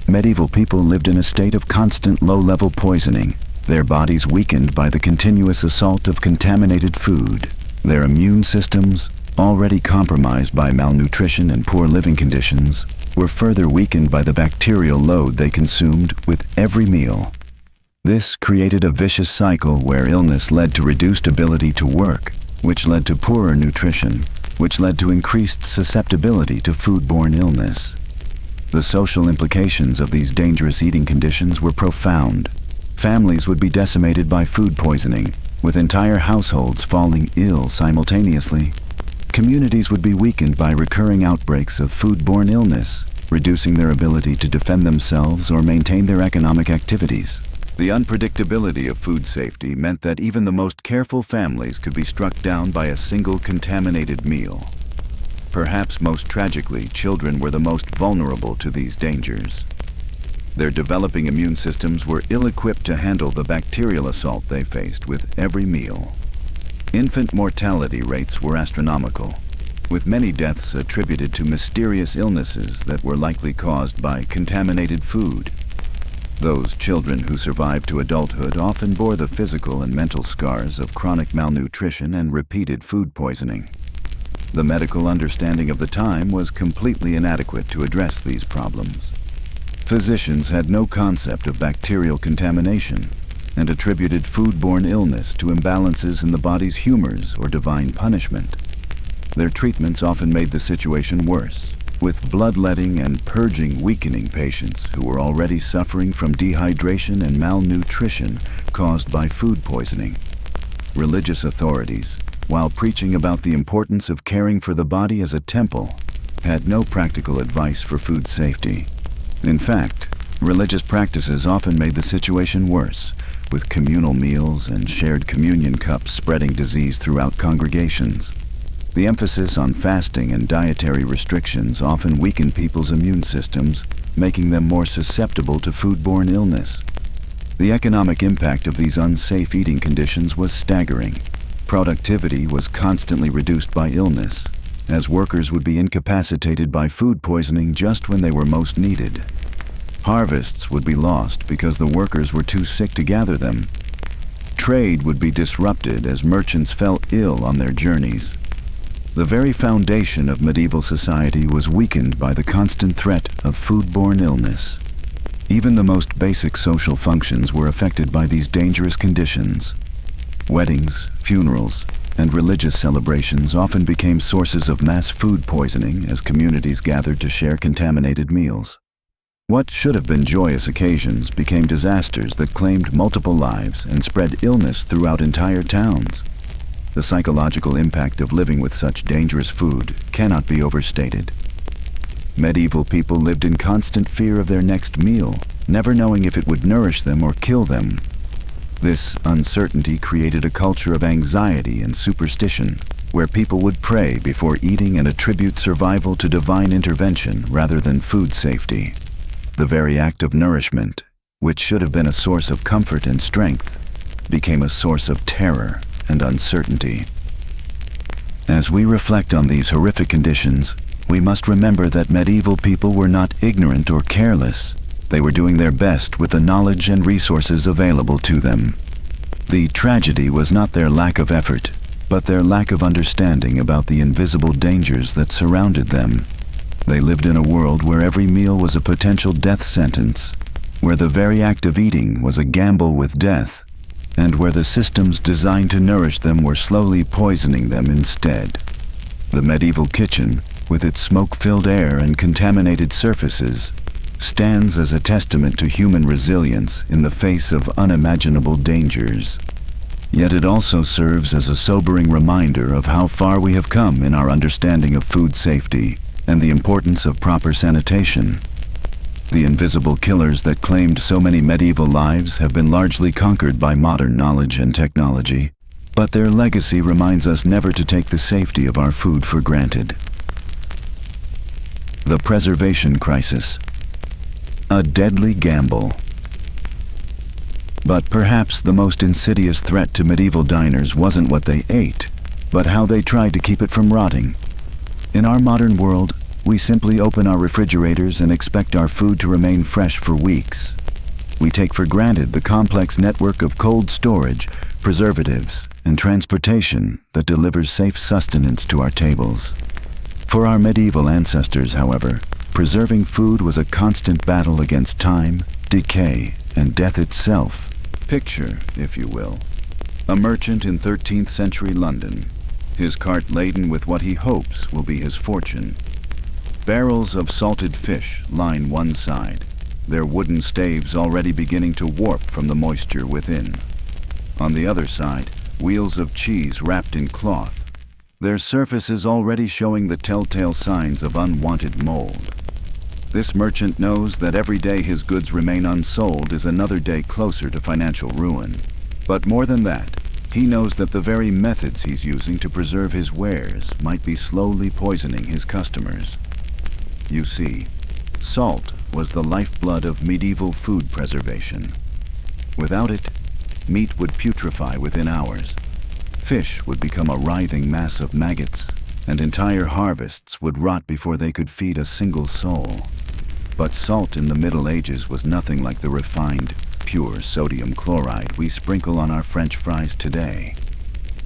Medieval people lived in a state of constant low-level poisoning, their bodies weakened by the continuous assault of contaminated food. Their immune systems, already compromised by malnutrition and poor living conditions, were further weakened by the bacterial load they consumed with every meal. This created a vicious cycle where illness led to reduced ability to work, which led to poorer nutrition, which led to increased susceptibility to foodborne illness. The social implications of these dangerous eating conditions were profound. Families would be decimated by food poisoning, with entire households falling ill simultaneously. Communities would be weakened by recurring outbreaks of foodborne illness, reducing their ability to defend themselves or maintain their economic activities. The unpredictability of food safety meant that even the most careful families could be struck down by a single contaminated meal. Perhaps most tragically, children were the most vulnerable to these dangers. Their developing immune systems were ill-equipped to handle the bacterial assault they faced with every meal. Infant mortality rates were astronomical, with many deaths attributed to mysterious illnesses that were likely caused by contaminated food. Those children who survived to adulthood often bore the physical and mental scars of chronic malnutrition and repeated food poisoning. The medical understanding of the time was completely inadequate to address these problems. Physicians had no concept of bacterial contamination and attributed foodborne illness to imbalances in the body's humors or divine punishment. Their treatments often made the situation worse, with bloodletting and purging weakening patients who were already suffering from dehydration and malnutrition caused by food poisoning. Religious authorities, while preaching about the importance of caring for the body as a temple, had no practical advice for food safety. In fact, religious practices often made the situation worse, with communal meals and shared communion cups spreading disease throughout congregations. The emphasis on fasting and dietary restrictions often weakened people's immune systems, making them more susceptible to foodborne illness. The economic impact of these unsafe eating conditions was staggering. Productivity was constantly reduced by illness, as workers would be incapacitated by food poisoning just when they were most needed. Harvests would be lost because the workers were too sick to gather them. Trade would be disrupted as merchants fell ill on their journeys. The very foundation of medieval society was weakened by the constant threat of foodborne illness. Even the most basic social functions were affected by these dangerous conditions. Weddings, funerals, and religious celebrations often became sources of mass food poisoning as communities gathered to share contaminated meals. What should have been joyous occasions became disasters that claimed multiple lives and spread illness throughout entire towns. The psychological impact of living with such dangerous food cannot be overstated. Medieval people lived in constant fear of their next meal, never knowing if it would nourish them or kill them. This uncertainty created a culture of anxiety and superstition, where people would pray before eating and attribute survival to divine intervention rather than food safety. The very act of nourishment, which should have been a source of comfort and strength, became a source of terror and uncertainty. As we reflect on these horrific conditions, we must remember that medieval people were not ignorant or careless. They were doing their best with the knowledge and resources available to them. The tragedy was not their lack of effort, but their lack of understanding about the invisible dangers that surrounded them. They lived in a world where every meal was a potential death sentence, where the very act of eating was a gamble with death, and where the systems designed to nourish them were slowly poisoning them instead. The medieval kitchen, with its smoke-filled air and contaminated surfaces, stands as a testament to human resilience in the face of unimaginable dangers. Yet it also serves as a sobering reminder of how far we have come in our understanding of food safety and the importance of proper sanitation. The invisible killers that claimed so many medieval lives have been largely conquered by modern knowledge and technology, but their legacy reminds us never to take the safety of our food for granted. The preservation crisis. A deadly gamble. But perhaps the most insidious threat to medieval diners wasn't what they ate, but how they tried to keep it from rotting. In our modern world, we simply open our refrigerators and expect our food to remain fresh for weeks. We take for granted the complex network of cold storage, preservatives, and transportation that delivers safe sustenance to our tables. For our medieval ancestors, however, preserving food was a constant battle against time, decay, and death itself. Picture, if you will, a merchant in 13th century London, his cart laden with what he hopes will be his fortune. Barrels of salted fish line one side, their wooden staves already beginning to warp from the moisture within. On the other side, wheels of cheese wrapped in cloth, their surfaces already showing the telltale signs of unwanted mold. This merchant knows that every day his goods remain unsold is another day closer to financial ruin. But more than that, he knows that the very methods he's using to preserve his wares might be slowly poisoning his customers. You see, salt was the lifeblood of medieval food preservation. Without it, meat would putrefy within hours. Fish would become a writhing mass of maggots, and entire harvests would rot before they could feed a single soul. But salt in the Middle Ages was nothing like the refined, pure sodium chloride we sprinkle on our French fries today.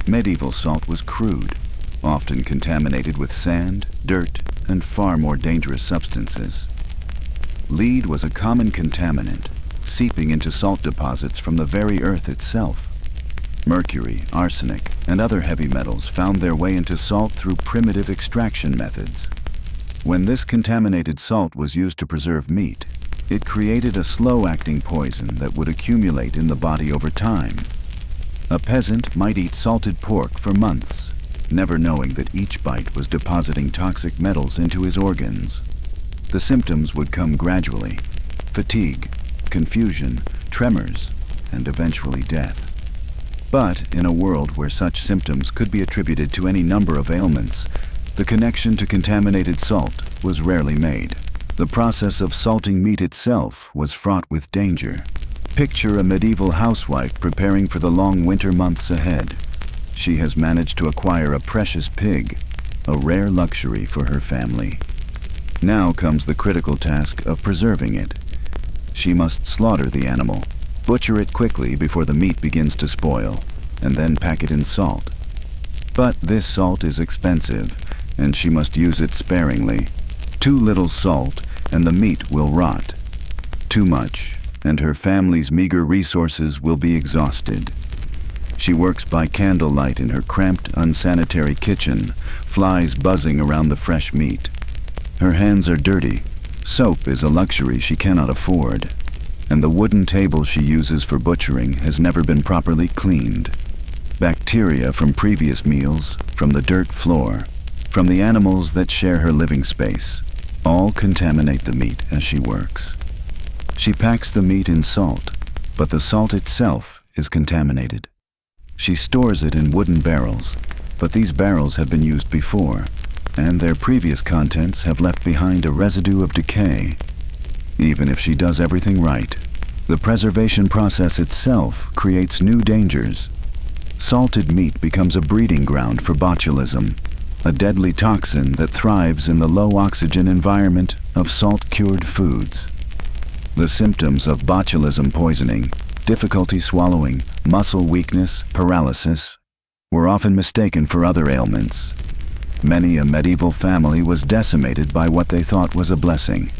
Medieval salt was crude, often contaminated with sand, dirt, and far more dangerous substances. Lead was a common contaminant, seeping into salt deposits from the very earth itself. Mercury, arsenic, and other heavy metals found their way into salt through primitive extraction methods. When this contaminated salt was used to preserve meat, it created a slow-acting poison that would accumulate in the body over time. A peasant might eat salted pork for months, never knowing that each bite was depositing toxic metals into his organs. The symptoms would come gradually: fatigue, confusion, tremors, and eventually death. But in a world where such symptoms could be attributed to any number of ailments, the connection to contaminated salt was rarely made. The process of salting meat itself was fraught with danger. Picture a medieval housewife preparing for the long winter months ahead. She has managed to acquire a precious pig, a rare luxury for her family. Now comes the critical task of preserving it. She must slaughter the animal, butcher it quickly before the meat begins to spoil, and then pack it in salt. But this salt is expensive, and she must use it sparingly. Too little salt, and the meat will rot. Too much, and her family's meager resources will be exhausted. She works by candlelight in her cramped, unsanitary kitchen, flies buzzing around the fresh meat. Her hands are dirty. Soap is a luxury she cannot afford, and the wooden table she uses for butchering has never been properly cleaned. Bacteria from previous meals, from the dirt floor, from the animals that share her living space, all contaminate the meat as she works. She packs the meat in salt, but the salt itself is contaminated. She stores it in wooden barrels, but these barrels have been used before, and their previous contents have left behind a residue of decay. Even if she does everything right, the preservation process itself creates new dangers. Salted meat becomes a breeding ground for botulism, a deadly toxin that thrives in the low-oxygen environment of salt-cured foods. The symptoms of botulism poisoning, difficulty swallowing, muscle weakness, paralysis, were often mistaken for other ailments. Many a medieval family was decimated by what they thought was a blessing: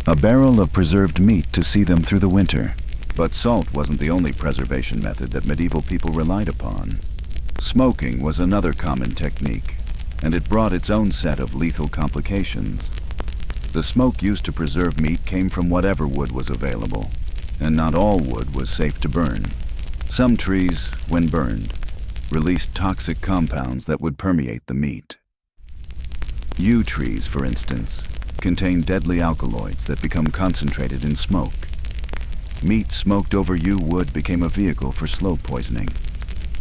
a barrel of preserved meat to see them through the winter. But salt wasn't the only preservation method that medieval people relied upon. Smoking was another common technique, and it brought its own set of lethal complications. The smoke used to preserve meat came from whatever wood was available, and not all wood was safe to burn. Some trees, when burned, released toxic compounds that would permeate the meat. Yew trees, for instance, contain deadly alkaloids that become concentrated in smoke. Meat smoked over yew wood became a vehicle for slow poisoning.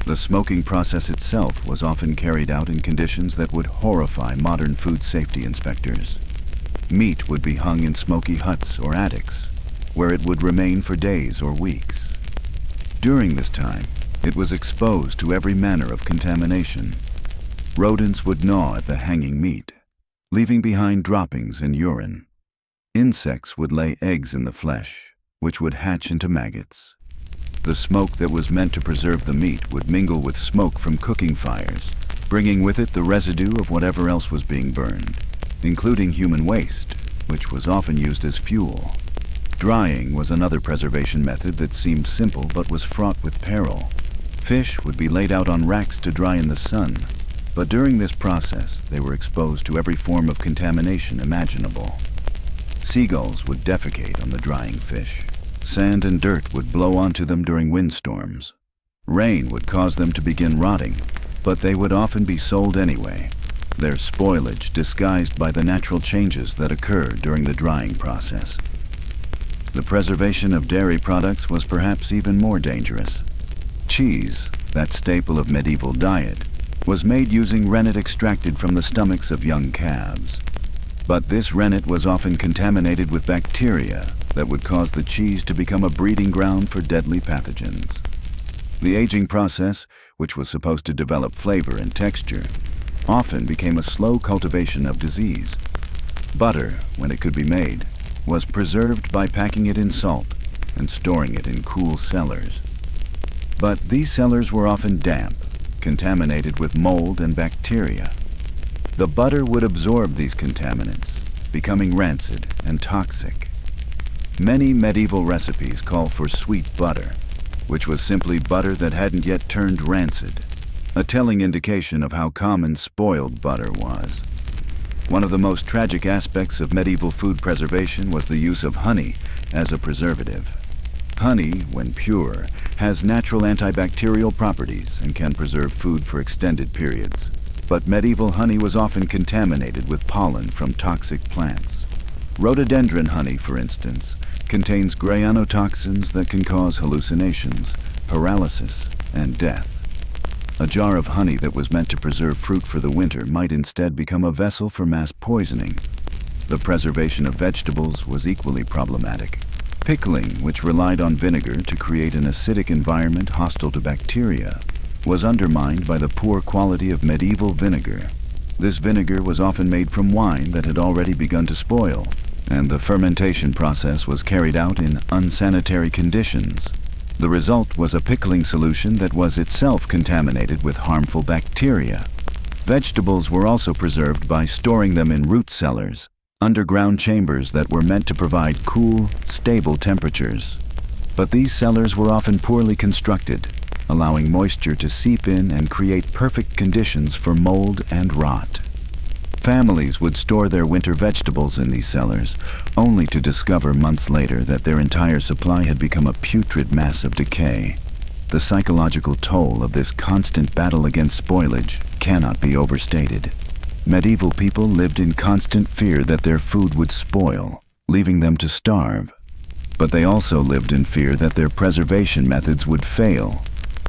The smoking process itself was often carried out in conditions that would horrify modern food safety inspectors. Meat would be hung in smoky huts or attics, where it would remain for days or weeks. During this time, it was exposed to every manner of contamination. Rodents would gnaw at the hanging meat, leaving behind droppings and urine. Insects would lay eggs in the flesh, which would hatch into maggots. The smoke that was meant to preserve the meat would mingle with smoke from cooking fires, bringing with it the residue of whatever else was being burned, including human waste, which was often used as fuel. Drying was another preservation method that seemed simple but was fraught with peril. Fish would be laid out on racks to dry in the sun, But during this process, they were exposed to every form of contamination imaginable. Seagulls would defecate on the drying fish. Sand and dirt would blow onto them during windstorms. Rain would cause them to begin rotting, but they would often be sold anyway, their spoilage disguised by the natural changes that occur during the drying process. The preservation of dairy products was perhaps even more dangerous. Cheese, that staple of medieval diet, was made using rennet extracted from the stomachs of young calves. But this rennet was often contaminated with bacteria that would cause the cheese to become a breeding ground for deadly pathogens. The aging process, which was supposed to develop flavor and texture, often became a slow cultivation of disease. Butter, when it could be made, was preserved by packing it in salt and storing it in cool cellars. But these cellars were often damp, contaminated with mold and bacteria. The butter would absorb these contaminants, becoming rancid and toxic. Many medieval recipes call for sweet butter, which was simply butter that hadn't yet turned rancid, a telling indication of how common spoiled butter was. One of the most tragic aspects of medieval food preservation was the use of honey as a preservative. Honey, when pure, has natural antibacterial properties and can preserve food for extended periods. But medieval honey was often contaminated with pollen from toxic plants. Rhododendron honey, for instance, contains granotoxins that can cause hallucinations, paralysis, and death. A jar of honey that was meant to preserve fruit for the winter might instead become a vessel for mass poisoning. The preservation of vegetables was equally problematic. Pickling, which relied on vinegar to create an acidic environment hostile to bacteria, was undermined by the poor quality of medieval vinegar. This vinegar was often made from wine that had already begun to spoil, and the fermentation process was carried out in unsanitary conditions. The result was a pickling solution that was itself contaminated with harmful bacteria. Vegetables were also preserved by storing them in root cellars, underground chambers that were meant to provide cool, stable temperatures. But these cellars were often poorly constructed, allowing moisture to seep in and create perfect conditions for mold and rot. Families would store their winter vegetables in these cellars, only to discover months later that their entire supply had become a putrid mass of decay. The psychological toll of this constant battle against spoilage cannot be overstated. Medieval people lived in constant fear that their food would spoil, leaving them to starve. But they also lived in fear that their preservation methods would fail,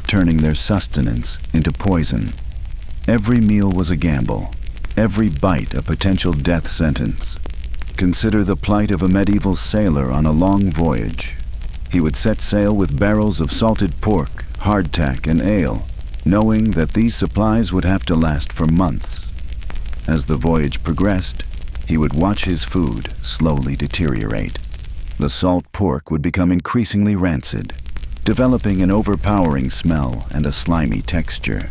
turning their sustenance into poison. Every meal was a gamble, every bite a potential death sentence. Consider the plight of a medieval sailor on a long voyage. He would set sail with barrels of salted pork, hardtack, and ale, knowing that these supplies would have to last for months. As the voyage progressed, he would watch his food slowly deteriorate. The salt pork would become increasingly rancid, developing an overpowering smell and a slimy texture.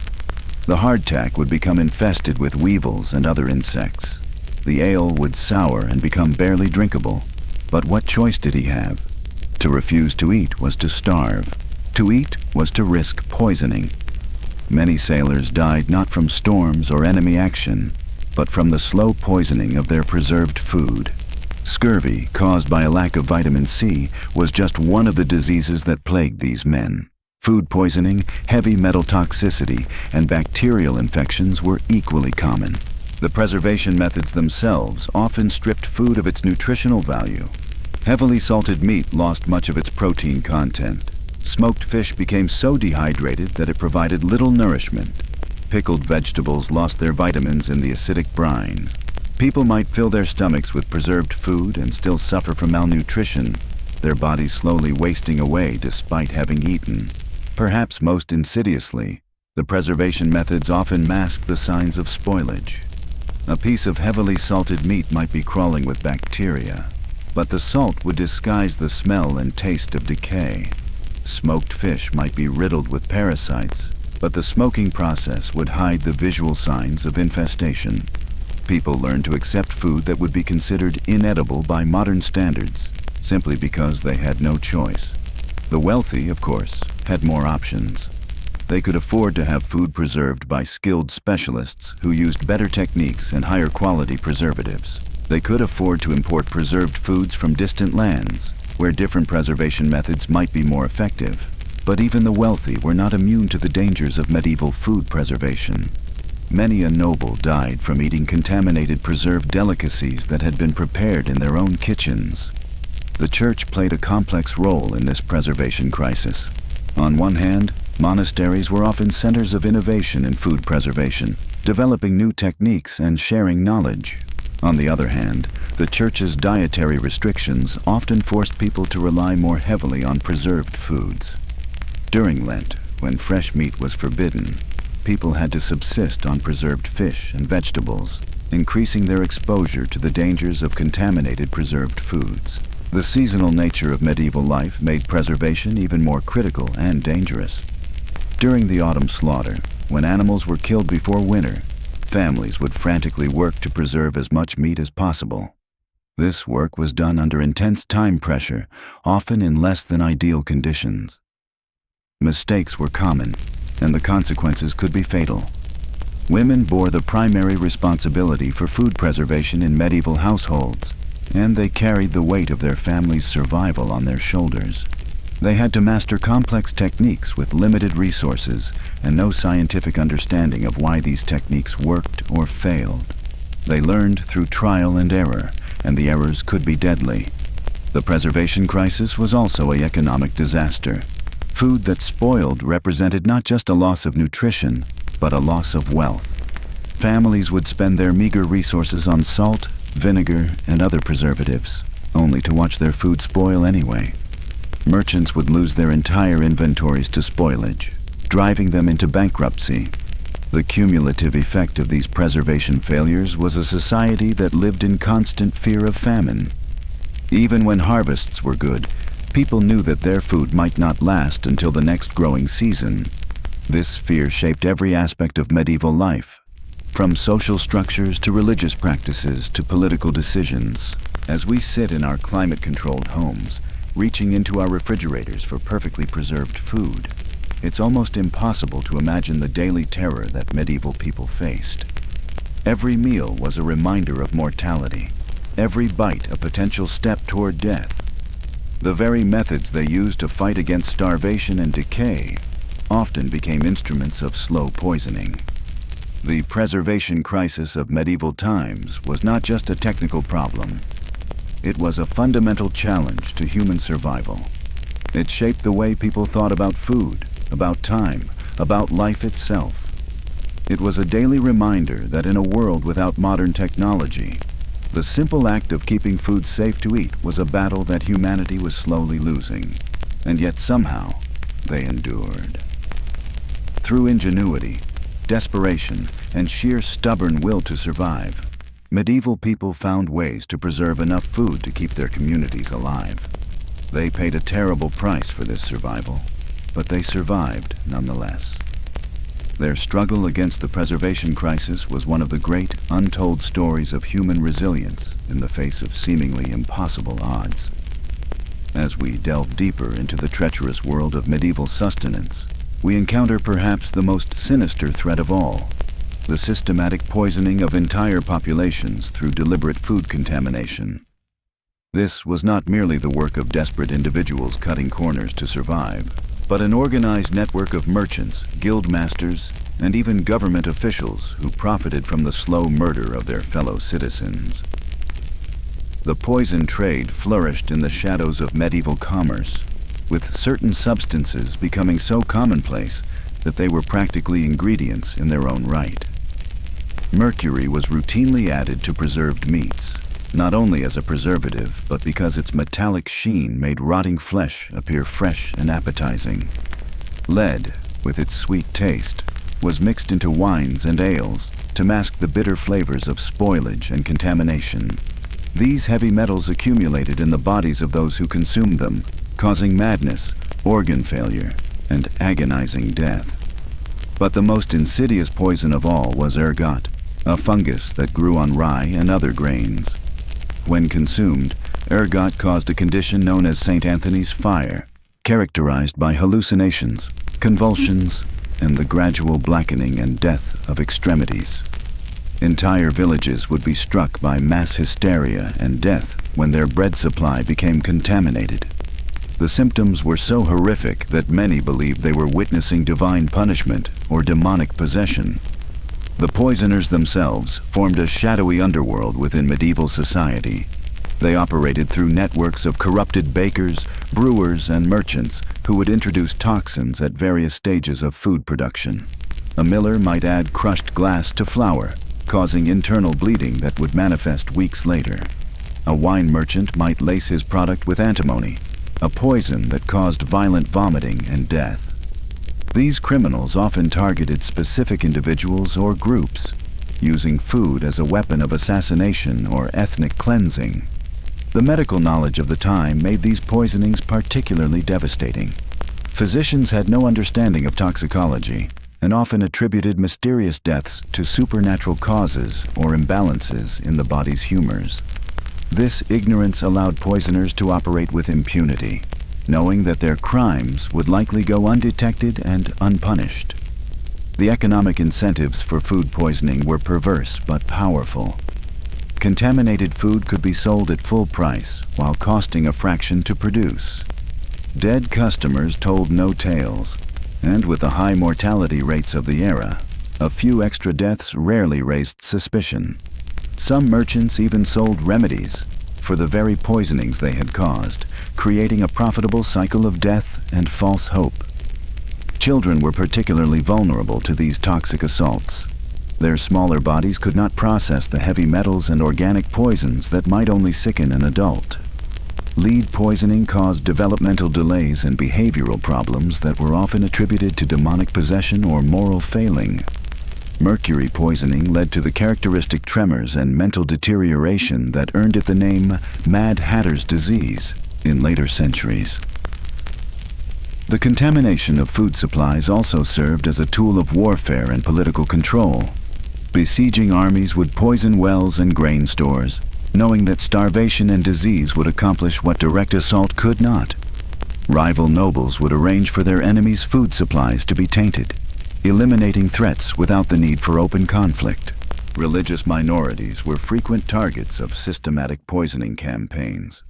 The hardtack would become infested with weevils and other insects. The ale would sour and become barely drinkable. But what choice did he have? To refuse to eat was to starve. To eat was to risk poisoning. Many sailors died not from storms or enemy action, but from the slow poisoning of their preserved food. Scurvy, caused by a lack of vitamin C, was just one of the diseases that plagued these men. Food poisoning, heavy metal toxicity, and bacterial infections were equally common. The preservation methods themselves often stripped food of its nutritional value. Heavily salted meat lost much of its protein content. Smoked fish became so dehydrated that it provided little nourishment. Pickled vegetables lost their vitamins in the acidic brine. People might fill their stomachs with preserved food and still suffer from malnutrition, their bodies slowly wasting away despite having eaten. Perhaps most insidiously, the preservation methods often masked the signs of spoilage. A piece of heavily salted meat might be crawling with bacteria, but the salt would disguise the smell and taste of decay. Smoked fish might be riddled with parasites, but the smoking process would hide the visual signs of infestation. People learned to accept food that would be considered inedible by modern standards, simply because they had no choice. The wealthy, of course, had more options. They could afford to have food preserved by skilled specialists who used better techniques and higher quality preservatives. They could afford to import preserved foods from distant lands, where different preservation methods might be more effective. But even the wealthy were not immune to the dangers of medieval food preservation. Many a noble died from eating contaminated preserved delicacies that had been prepared in their own kitchens. The church played a complex role in this preservation crisis. On one hand, monasteries were often centers of innovation in food preservation, developing new techniques and sharing knowledge. On the other hand, the church's dietary restrictions often forced people to rely more heavily on preserved foods. During Lent, when fresh meat was forbidden, people had to subsist on preserved fish and vegetables, increasing their exposure to the dangers of contaminated preserved foods. The seasonal nature of medieval life made preservation even more critical and dangerous. During the autumn slaughter, when animals were killed before winter, families would frantically work to preserve as much meat as possible. This work was done under intense time pressure, often in less than ideal conditions. Mistakes were common, and the consequences could be fatal. Women bore the primary responsibility for food preservation in medieval households, and they carried the weight of their family's survival on their shoulders. They had to master complex techniques with limited resources and no scientific understanding of why these techniques worked or failed. They learned through trial and error, and the errors could be deadly. The preservation crisis was also an economic disaster. Food that spoiled represented not just a loss of nutrition, but a loss of wealth. Families would spend their meager resources on salt, vinegar, and other preservatives, only to watch their food spoil anyway. Merchants would lose their entire inventories to spoilage, driving them into bankruptcy. The cumulative effect of these preservation failures was a society that lived in constant fear of famine. Even when harvests were good, people knew that their food might not last until the next growing season. This fear shaped every aspect of medieval life, from social structures to religious practices to political decisions. As we sit in our climate-controlled homes, reaching into our refrigerators for perfectly preserved food, it's almost impossible to imagine the daily terror that medieval people faced. Every meal was a reminder of mortality, every bite a potential step toward death. The very methods they used to fight against starvation and decay often became instruments of slow poisoning. The preservation crisis of medieval times was not just a technical problem. It was a fundamental challenge to human survival. It shaped the way people thought about food, about time, about life itself. It was a daily reminder that in a world without modern technology, the simple act of keeping food safe to eat was a battle that humanity was slowly losing. And yet somehow, they endured. Through ingenuity, desperation, and sheer stubborn will to survive, medieval people found ways to preserve enough food to keep their communities alive. They paid a terrible price for this survival, but they survived nonetheless. Their struggle against the preservation crisis was one of the great, untold stories of human resilience in the face of seemingly impossible odds. As we delve deeper into the treacherous world of medieval sustenance, we encounter perhaps the most sinister threat of all: the systematic poisoning of entire populations through deliberate food contamination. This was not merely the work of desperate individuals cutting corners to survive, but an organized network of merchants, guild masters, and even government officials who profited from the slow murder of their fellow citizens. The poison trade flourished in the shadows of medieval commerce, with certain substances becoming so commonplace that they were practically ingredients in their own right. Mercury was routinely added to preserved meats, not only as a preservative, but because its metallic sheen made rotting flesh appear fresh and appetizing. Lead, with its sweet taste, was mixed into wines and ales to mask the bitter flavors of spoilage and contamination. These heavy metals accumulated in the bodies of those who consumed them, causing madness, organ failure, and agonizing death. But the most insidious poison of all was ergot, a fungus that grew on rye and other grains. When consumed, ergot caused a condition known as St. Anthony's fire, characterized by hallucinations, convulsions, and the gradual blackening and death of extremities. Entire villages would be struck by mass hysteria and death when their bread supply became contaminated. The symptoms were so horrific that many believed they were witnessing divine punishment or demonic possession. The poisoners themselves formed a shadowy underworld within medieval society. They operated through networks of corrupted bakers, brewers, and merchants who would introduce toxins at various stages of food production. A miller might add crushed glass to flour, causing internal bleeding that would manifest weeks later. A wine merchant might lace his product with antimony, a poison that caused violent vomiting and death. These criminals often targeted specific individuals or groups, using food as a weapon of assassination or ethnic cleansing. The medical knowledge of the time made these poisonings particularly devastating. Physicians had no understanding of toxicology and often attributed mysterious deaths to supernatural causes or imbalances in the body's humors. This ignorance allowed poisoners to operate with impunity, knowing that their crimes would likely go undetected and unpunished. The economic incentives for food poisoning were perverse but powerful. Contaminated food could be sold at full price while costing a fraction to produce. Dead customers told no tales, and with the high mortality rates of the era, a few extra deaths rarely raised suspicion. Some merchants even sold remedies for the very poisonings they had caused, creating a profitable cycle of death and false hope. Children were particularly vulnerable to these toxic assaults. Their smaller bodies could not process the heavy metals and organic poisons that might only sicken an adult. Lead poisoning caused developmental delays and behavioral problems that were often attributed to demonic possession or moral failing. Mercury poisoning led to the characteristic tremors and mental deterioration that earned it the name Mad Hatter's disease in later centuries. The contamination of food supplies also served as a tool of warfare and political control. Besieging armies would poison wells and grain stores, knowing that starvation and disease would accomplish what direct assault could not. Rival nobles would arrange for their enemies' food supplies to be tainted, eliminating threats without the need for open conflict. Religious minorities were frequent targets of systematic poisoning campaigns.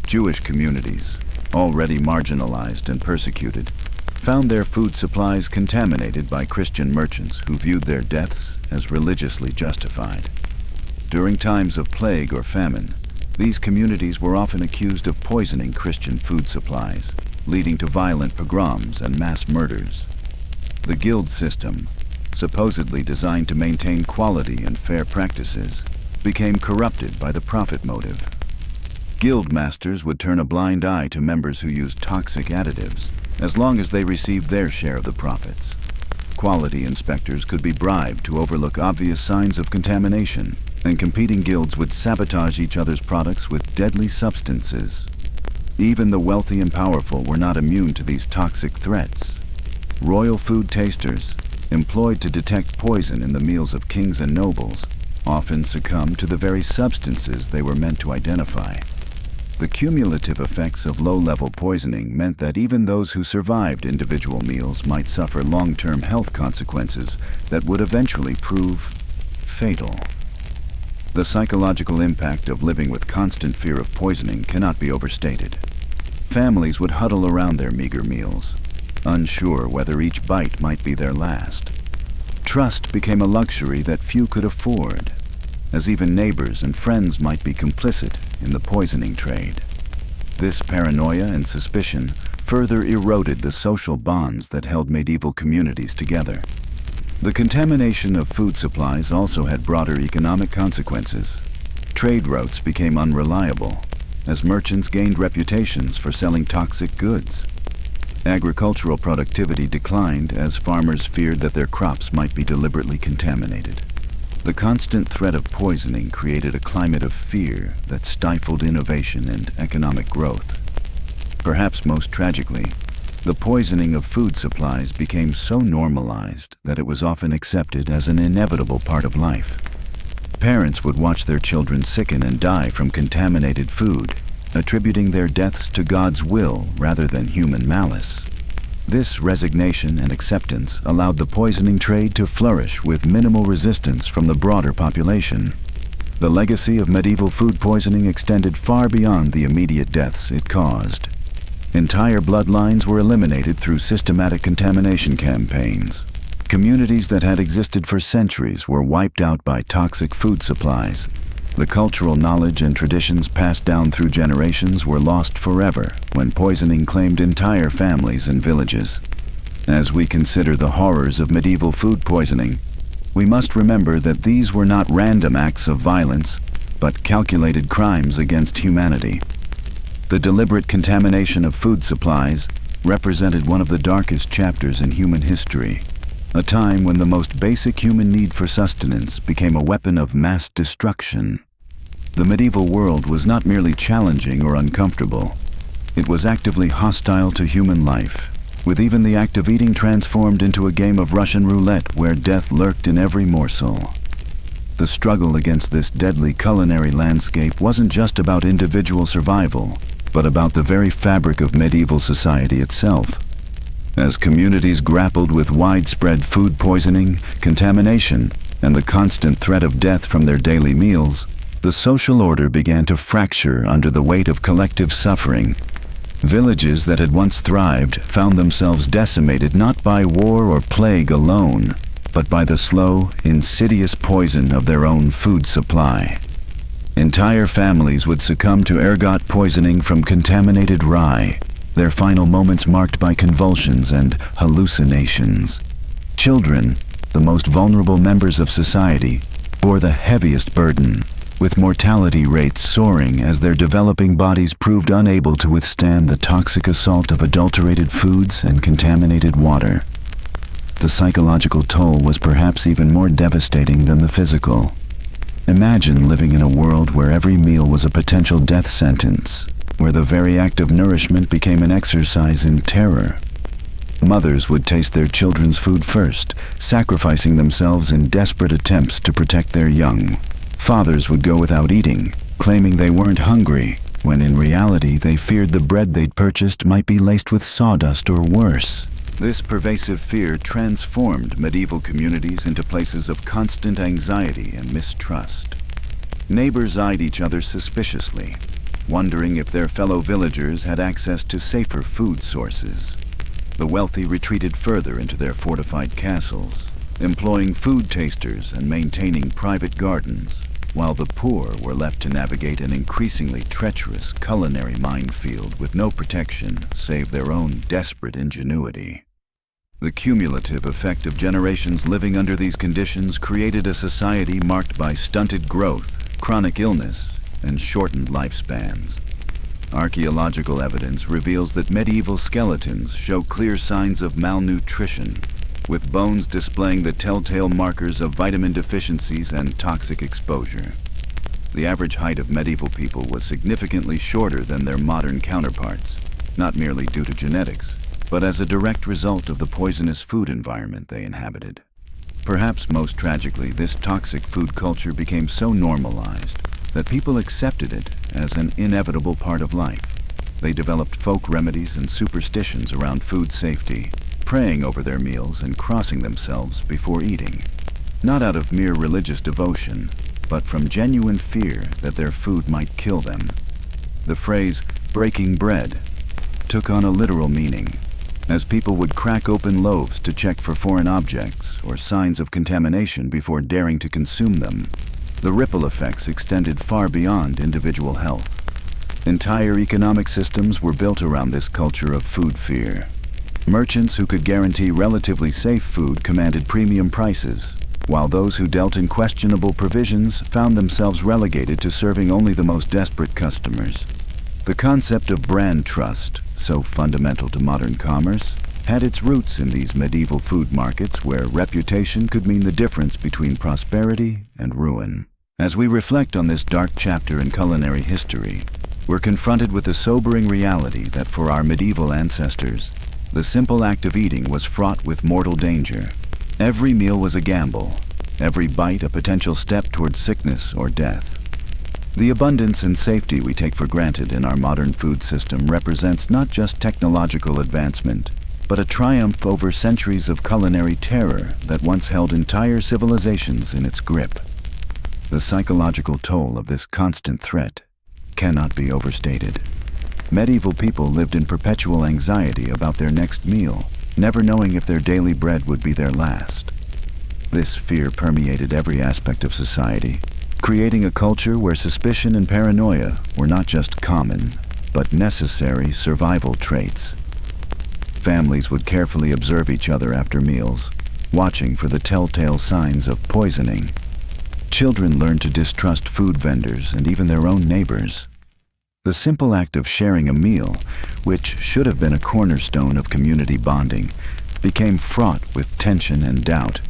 Jewish communities, already marginalized and persecuted, found their food supplies contaminated by Christian merchants who viewed their deaths as religiously justified. During times of plague or famine, these communities were often accused of poisoning Christian food supplies, leading to violent pogroms and mass murders. The guild system, supposedly designed to maintain quality and fair practices, became corrupted by the profit motive. Guild masters would turn a blind eye to members who used toxic additives, as long as they received their share of the profits. Quality inspectors could be bribed to overlook obvious signs of contamination, and competing guilds would sabotage each other's products with deadly substances. Even the wealthy and powerful were not immune to these toxic threats. Royal food tasters, employed to detect poison in the meals of kings and nobles, often succumbed to the very substances they were meant to identify. The cumulative effects of low-level poisoning meant that even those who survived individual meals might suffer long-term health consequences that would eventually prove fatal. The psychological impact of living with constant fear of poisoning cannot be overstated. Families would huddle around their meager meals, unsure whether each bite might be their last. Trust became a luxury that few could afford, as even neighbors and friends might be complicit in the poisoning trade. This paranoia and suspicion further eroded the social bonds that held medieval communities together. The contamination of food supplies also had broader economic consequences. Trade routes became unreliable, as merchants gained reputations for selling toxic goods. Agricultural productivity declined as farmers feared that their crops might be deliberately contaminated. The constant threat of poisoning created a climate of fear that stifled innovation and economic growth. Perhaps most tragically, the poisoning of food supplies became so normalized that it was often accepted as an inevitable part of life. Parents would watch their children sicken and die from contaminated food, attributing their deaths to God's will rather than human malice. This resignation and acceptance allowed the poisoning trade to flourish with minimal resistance from the broader population. The legacy of medieval food poisoning extended far beyond the immediate deaths it caused. Entire bloodlines were eliminated through systematic contamination campaigns. Communities that had existed for centuries were wiped out by toxic food supplies. The cultural knowledge and traditions passed down through generations were lost forever when poisoning claimed entire families and villages. As we consider the horrors of medieval food poisoning, we must remember that these were not random acts of violence, but calculated crimes against humanity. The deliberate contamination of food supplies represented one of the darkest chapters in human history, a time when the most basic human need for sustenance became a weapon of mass destruction. The medieval world was not merely challenging or uncomfortable. It was actively hostile to human life, with even the act of eating transformed into a game of Russian roulette where death lurked in every morsel. The struggle against this deadly culinary landscape wasn't just about individual survival, but about the very fabric of medieval society itself. As communities grappled with widespread food poisoning, contamination, and the constant threat of death from their daily meals, the social order began to fracture under the weight of collective suffering. Villages that had once thrived found themselves decimated not by war or plague alone, but by the slow, insidious poison of their own food supply. Entire families would succumb to ergot poisoning from contaminated rye, their final moments marked by convulsions and hallucinations. Children, the most vulnerable members of society, bore the heaviest burden, with mortality rates soaring as their developing bodies proved unable to withstand the toxic assault of adulterated foods and contaminated water. The psychological toll was perhaps even more devastating than the physical. Imagine living in a world where every meal was a potential death sentence, where the very act of nourishment became an exercise in terror. Mothers would taste their children's food first, sacrificing themselves in desperate attempts to protect their young. Fathers would go without eating, claiming they weren't hungry, when in reality they feared the bread they'd purchased might be laced with sawdust or worse. This pervasive fear transformed medieval communities into places of constant anxiety and mistrust. Neighbors eyed each other suspiciously, wondering if their fellow villagers had access to safer food sources. The wealthy retreated further into their fortified castles, employing food tasters and maintaining private gardens, while the poor were left to navigate an increasingly treacherous culinary minefield with no protection save their own desperate ingenuity. The cumulative effect of generations living under these conditions created a society marked by stunted growth, chronic illness, and shortened lifespans. Archaeological evidence reveals that medieval skeletons show clear signs of malnutrition, with bones displaying the telltale markers of vitamin deficiencies and toxic exposure. The average height of medieval people was significantly shorter than their modern counterparts, not merely due to genetics, but as a direct result of the poisonous food environment they inhabited. Perhaps most tragically, this toxic food culture became so normalized that people accepted it as an inevitable part of life. They developed folk remedies and superstitions around food safety, praying over their meals and crossing themselves before eating, not out of mere religious devotion, but from genuine fear that their food might kill them. The phrase, breaking bread, took on a literal meaning, as people would crack open loaves to check for foreign objects or signs of contamination before daring to consume them. The ripple effects extended far beyond individual health. Entire economic systems were built around this culture of food fear. Merchants who could guarantee relatively safe food commanded premium prices, while those who dealt in questionable provisions found themselves relegated to serving only the most desperate customers. The concept of brand trust, so fundamental to modern commerce, had its roots in these medieval food markets where reputation could mean the difference between prosperity and ruin. As we reflect on this dark chapter in culinary history, we're confronted with the sobering reality that for our medieval ancestors, the simple act of eating was fraught with mortal danger. Every meal was a gamble, every bite a potential step towards sickness or death. The abundance and safety we take for granted in our modern food system represents not just technological advancement, but a triumph over centuries of culinary terror that once held entire civilizations in its grip. The psychological toll of this constant threat cannot be overstated. Medieval people lived in perpetual anxiety about their next meal, never knowing if their daily bread would be their last. This fear permeated every aspect of society, creating a culture where suspicion and paranoia were not just common, but necessary survival traits. Families would carefully observe each other after meals, watching for the telltale signs of poisoning. Children learned to distrust food vendors and even their own neighbors. The simple act of sharing a meal, which should have been a cornerstone of community bonding, became fraught with tension and doubt.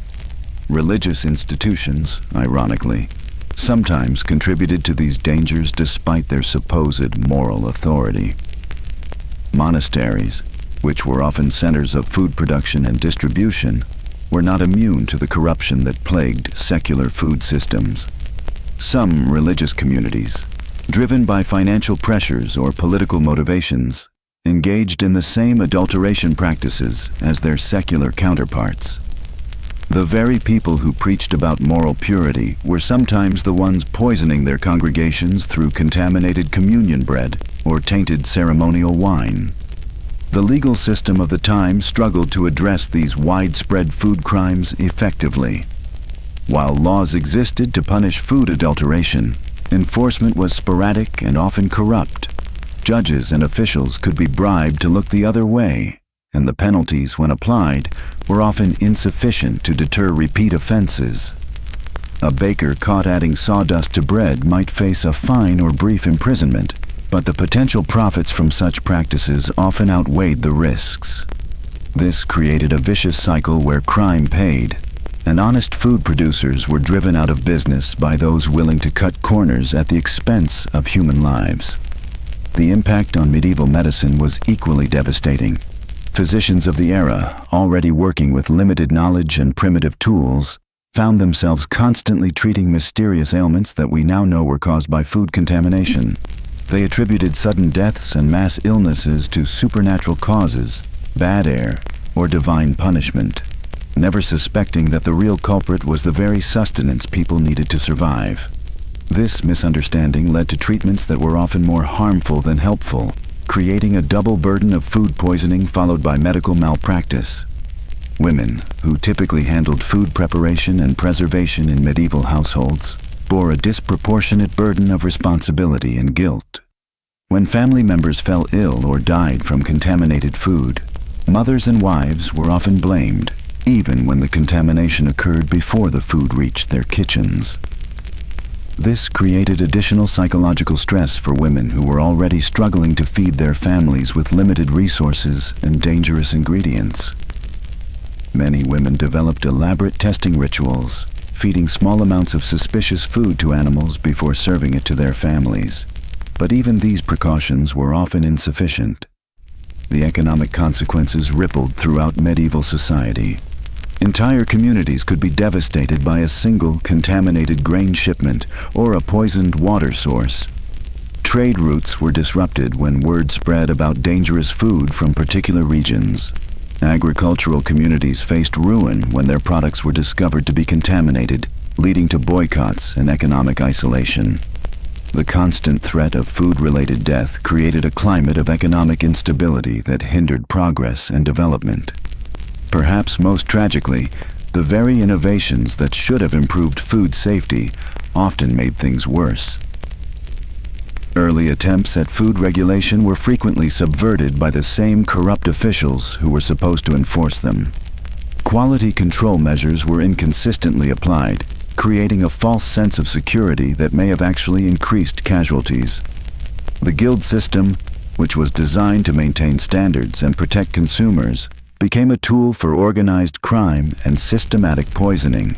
Religious institutions, ironically, sometimes contributed to these dangers despite their supposed moral authority. Monasteries, which were often centers of food production and distribution, were not immune to the corruption that plagued secular food systems. Some religious communities, driven by financial pressures or political motivations, engaged in the same adulteration practices as their secular counterparts. The very people who preached about moral purity were sometimes the ones poisoning their congregations through contaminated communion bread or tainted ceremonial wine. The legal system of the time struggled to address these widespread food crimes effectively. While laws existed to punish food adulteration, enforcement was sporadic and often corrupt. Judges and officials could be bribed to look the other way, and the penalties, when applied, were often insufficient to deter repeat offenses. A baker caught adding sawdust to bread might face a fine or brief imprisonment, but the potential profits from such practices often outweighed the risks. This created a vicious cycle where crime paid, and honest food producers were driven out of business by those willing to cut corners at the expense of human lives. The impact on medieval medicine was equally devastating. Physicians of the era, already working with limited knowledge and primitive tools, found themselves constantly treating mysterious ailments that we now know were caused by food contamination. They attributed sudden deaths and mass illnesses to supernatural causes, bad air, or divine punishment, never suspecting that the real culprit was the very sustenance people needed to survive. This misunderstanding led to treatments that were often more harmful than helpful, creating a double burden of food poisoning followed by medical malpractice. Women, who typically handled food preparation and preservation in medieval households, bore a disproportionate burden of responsibility and guilt. When family members fell ill or died from contaminated food, mothers and wives were often blamed, even when the contamination occurred before the food reached their kitchens. This created additional psychological stress for women who were already struggling to feed their families with limited resources and dangerous ingredients. Many women developed elaborate testing rituals, feeding small amounts of suspicious food to animals before serving it to their families. But even these precautions were often insufficient. The economic consequences rippled throughout medieval society. Entire communities could be devastated by a single contaminated grain shipment or a poisoned water source. Trade routes were disrupted when word spread about dangerous food from particular regions. Agricultural communities faced ruin when their products were discovered to be contaminated, leading to boycotts and economic isolation. The constant threat of food-related death created a climate of economic instability that hindered progress and development. Perhaps most tragically, the very innovations that should have improved food safety often made things worse. Early attempts at food regulation were frequently subverted by the same corrupt officials who were supposed to enforce them. Quality control measures were inconsistently applied, creating a false sense of security that may have actually increased casualties. The guild system, which was designed to maintain standards and protect consumers, became a tool for organized crime and systematic poisoning.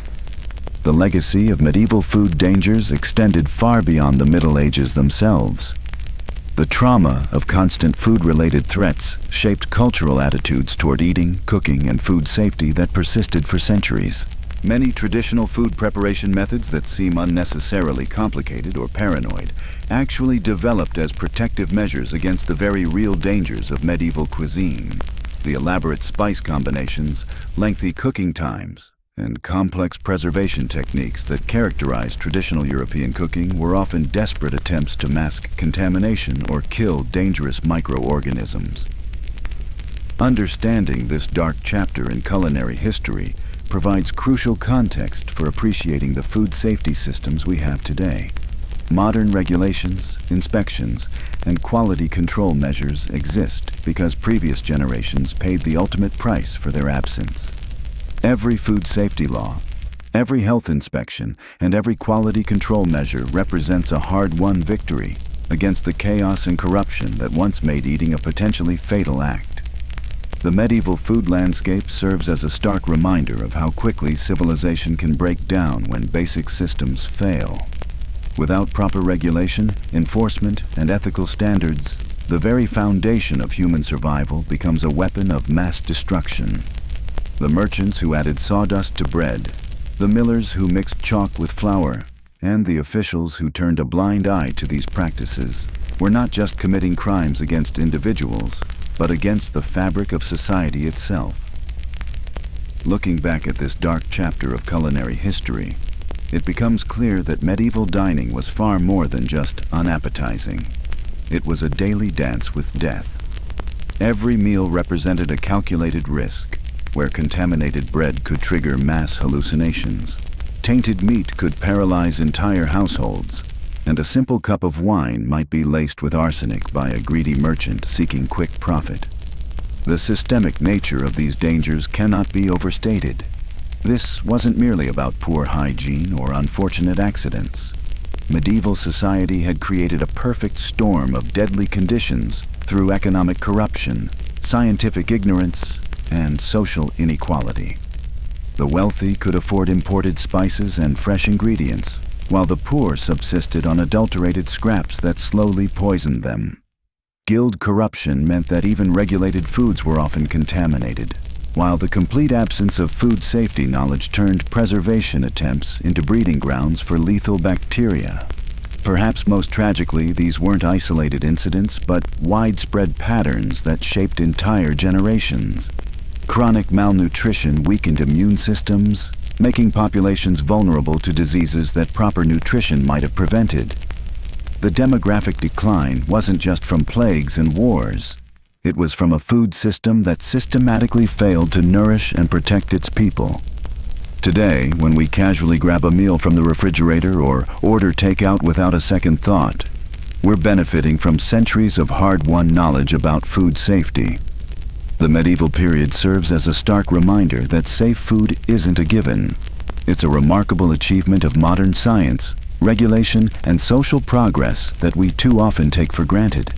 The legacy of medieval food dangers extended far beyond the Middle Ages themselves. The trauma of constant food-related threats shaped cultural attitudes toward eating, cooking, and food safety that persisted for centuries. Many traditional food preparation methods that seem unnecessarily complicated or paranoid actually developed as protective measures against the very real dangers of medieval cuisine. The elaborate spice combinations, lengthy cooking times, and complex preservation techniques that characterized traditional European cooking were often desperate attempts to mask contamination or kill dangerous microorganisms. Understanding this dark chapter in culinary history provides crucial context for appreciating the food safety systems we have today. Modern regulations, inspections, and quality control measures exist because previous generations paid the ultimate price for their absence. Every food safety law, every health inspection, and every quality control measure represents a hard-won victory against the chaos and corruption that once made eating a potentially fatal act. The medieval food landscape serves as a stark reminder of how quickly civilization can break down when basic systems fail. Without proper regulation, enforcement, and ethical standards, the very foundation of human survival becomes a weapon of mass destruction. The merchants who added sawdust to bread, the millers who mixed chalk with flour, and the officials who turned a blind eye to these practices were not just committing crimes against individuals, but against the fabric of society itself. Looking back at this dark chapter of culinary history, it becomes clear that medieval dining was far more than just unappetizing. It was a daily dance with death. Every meal represented a calculated risk, where contaminated bread could trigger mass hallucinations. Tainted meat could paralyze entire households, and a simple cup of wine might be laced with arsenic by a greedy merchant seeking quick profit. The systemic nature of these dangers cannot be overstated. This wasn't merely about poor hygiene or unfortunate accidents. Medieval society had created a perfect storm of deadly conditions through economic corruption, scientific ignorance, and social inequality. The wealthy could afford imported spices and fresh ingredients, while the poor subsisted on adulterated scraps that slowly poisoned them. Guild corruption meant that even regulated foods were often contaminated, while the complete absence of food safety knowledge turned preservation attempts into breeding grounds for lethal bacteria. Perhaps most tragically, these weren't isolated incidents, but widespread patterns that shaped entire generations. Chronic malnutrition weakened immune systems, making populations vulnerable to diseases that proper nutrition might have prevented. The demographic decline wasn't just from plagues and wars. It was from a food system that systematically failed to nourish and protect its people. Today, when we casually grab a meal from the refrigerator or order takeout without a second thought, we're benefiting from centuries of hard-won knowledge about food safety. The medieval period serves as a stark reminder that safe food isn't a given. It's a remarkable achievement of modern science, regulation, and social progress that we too often take for granted.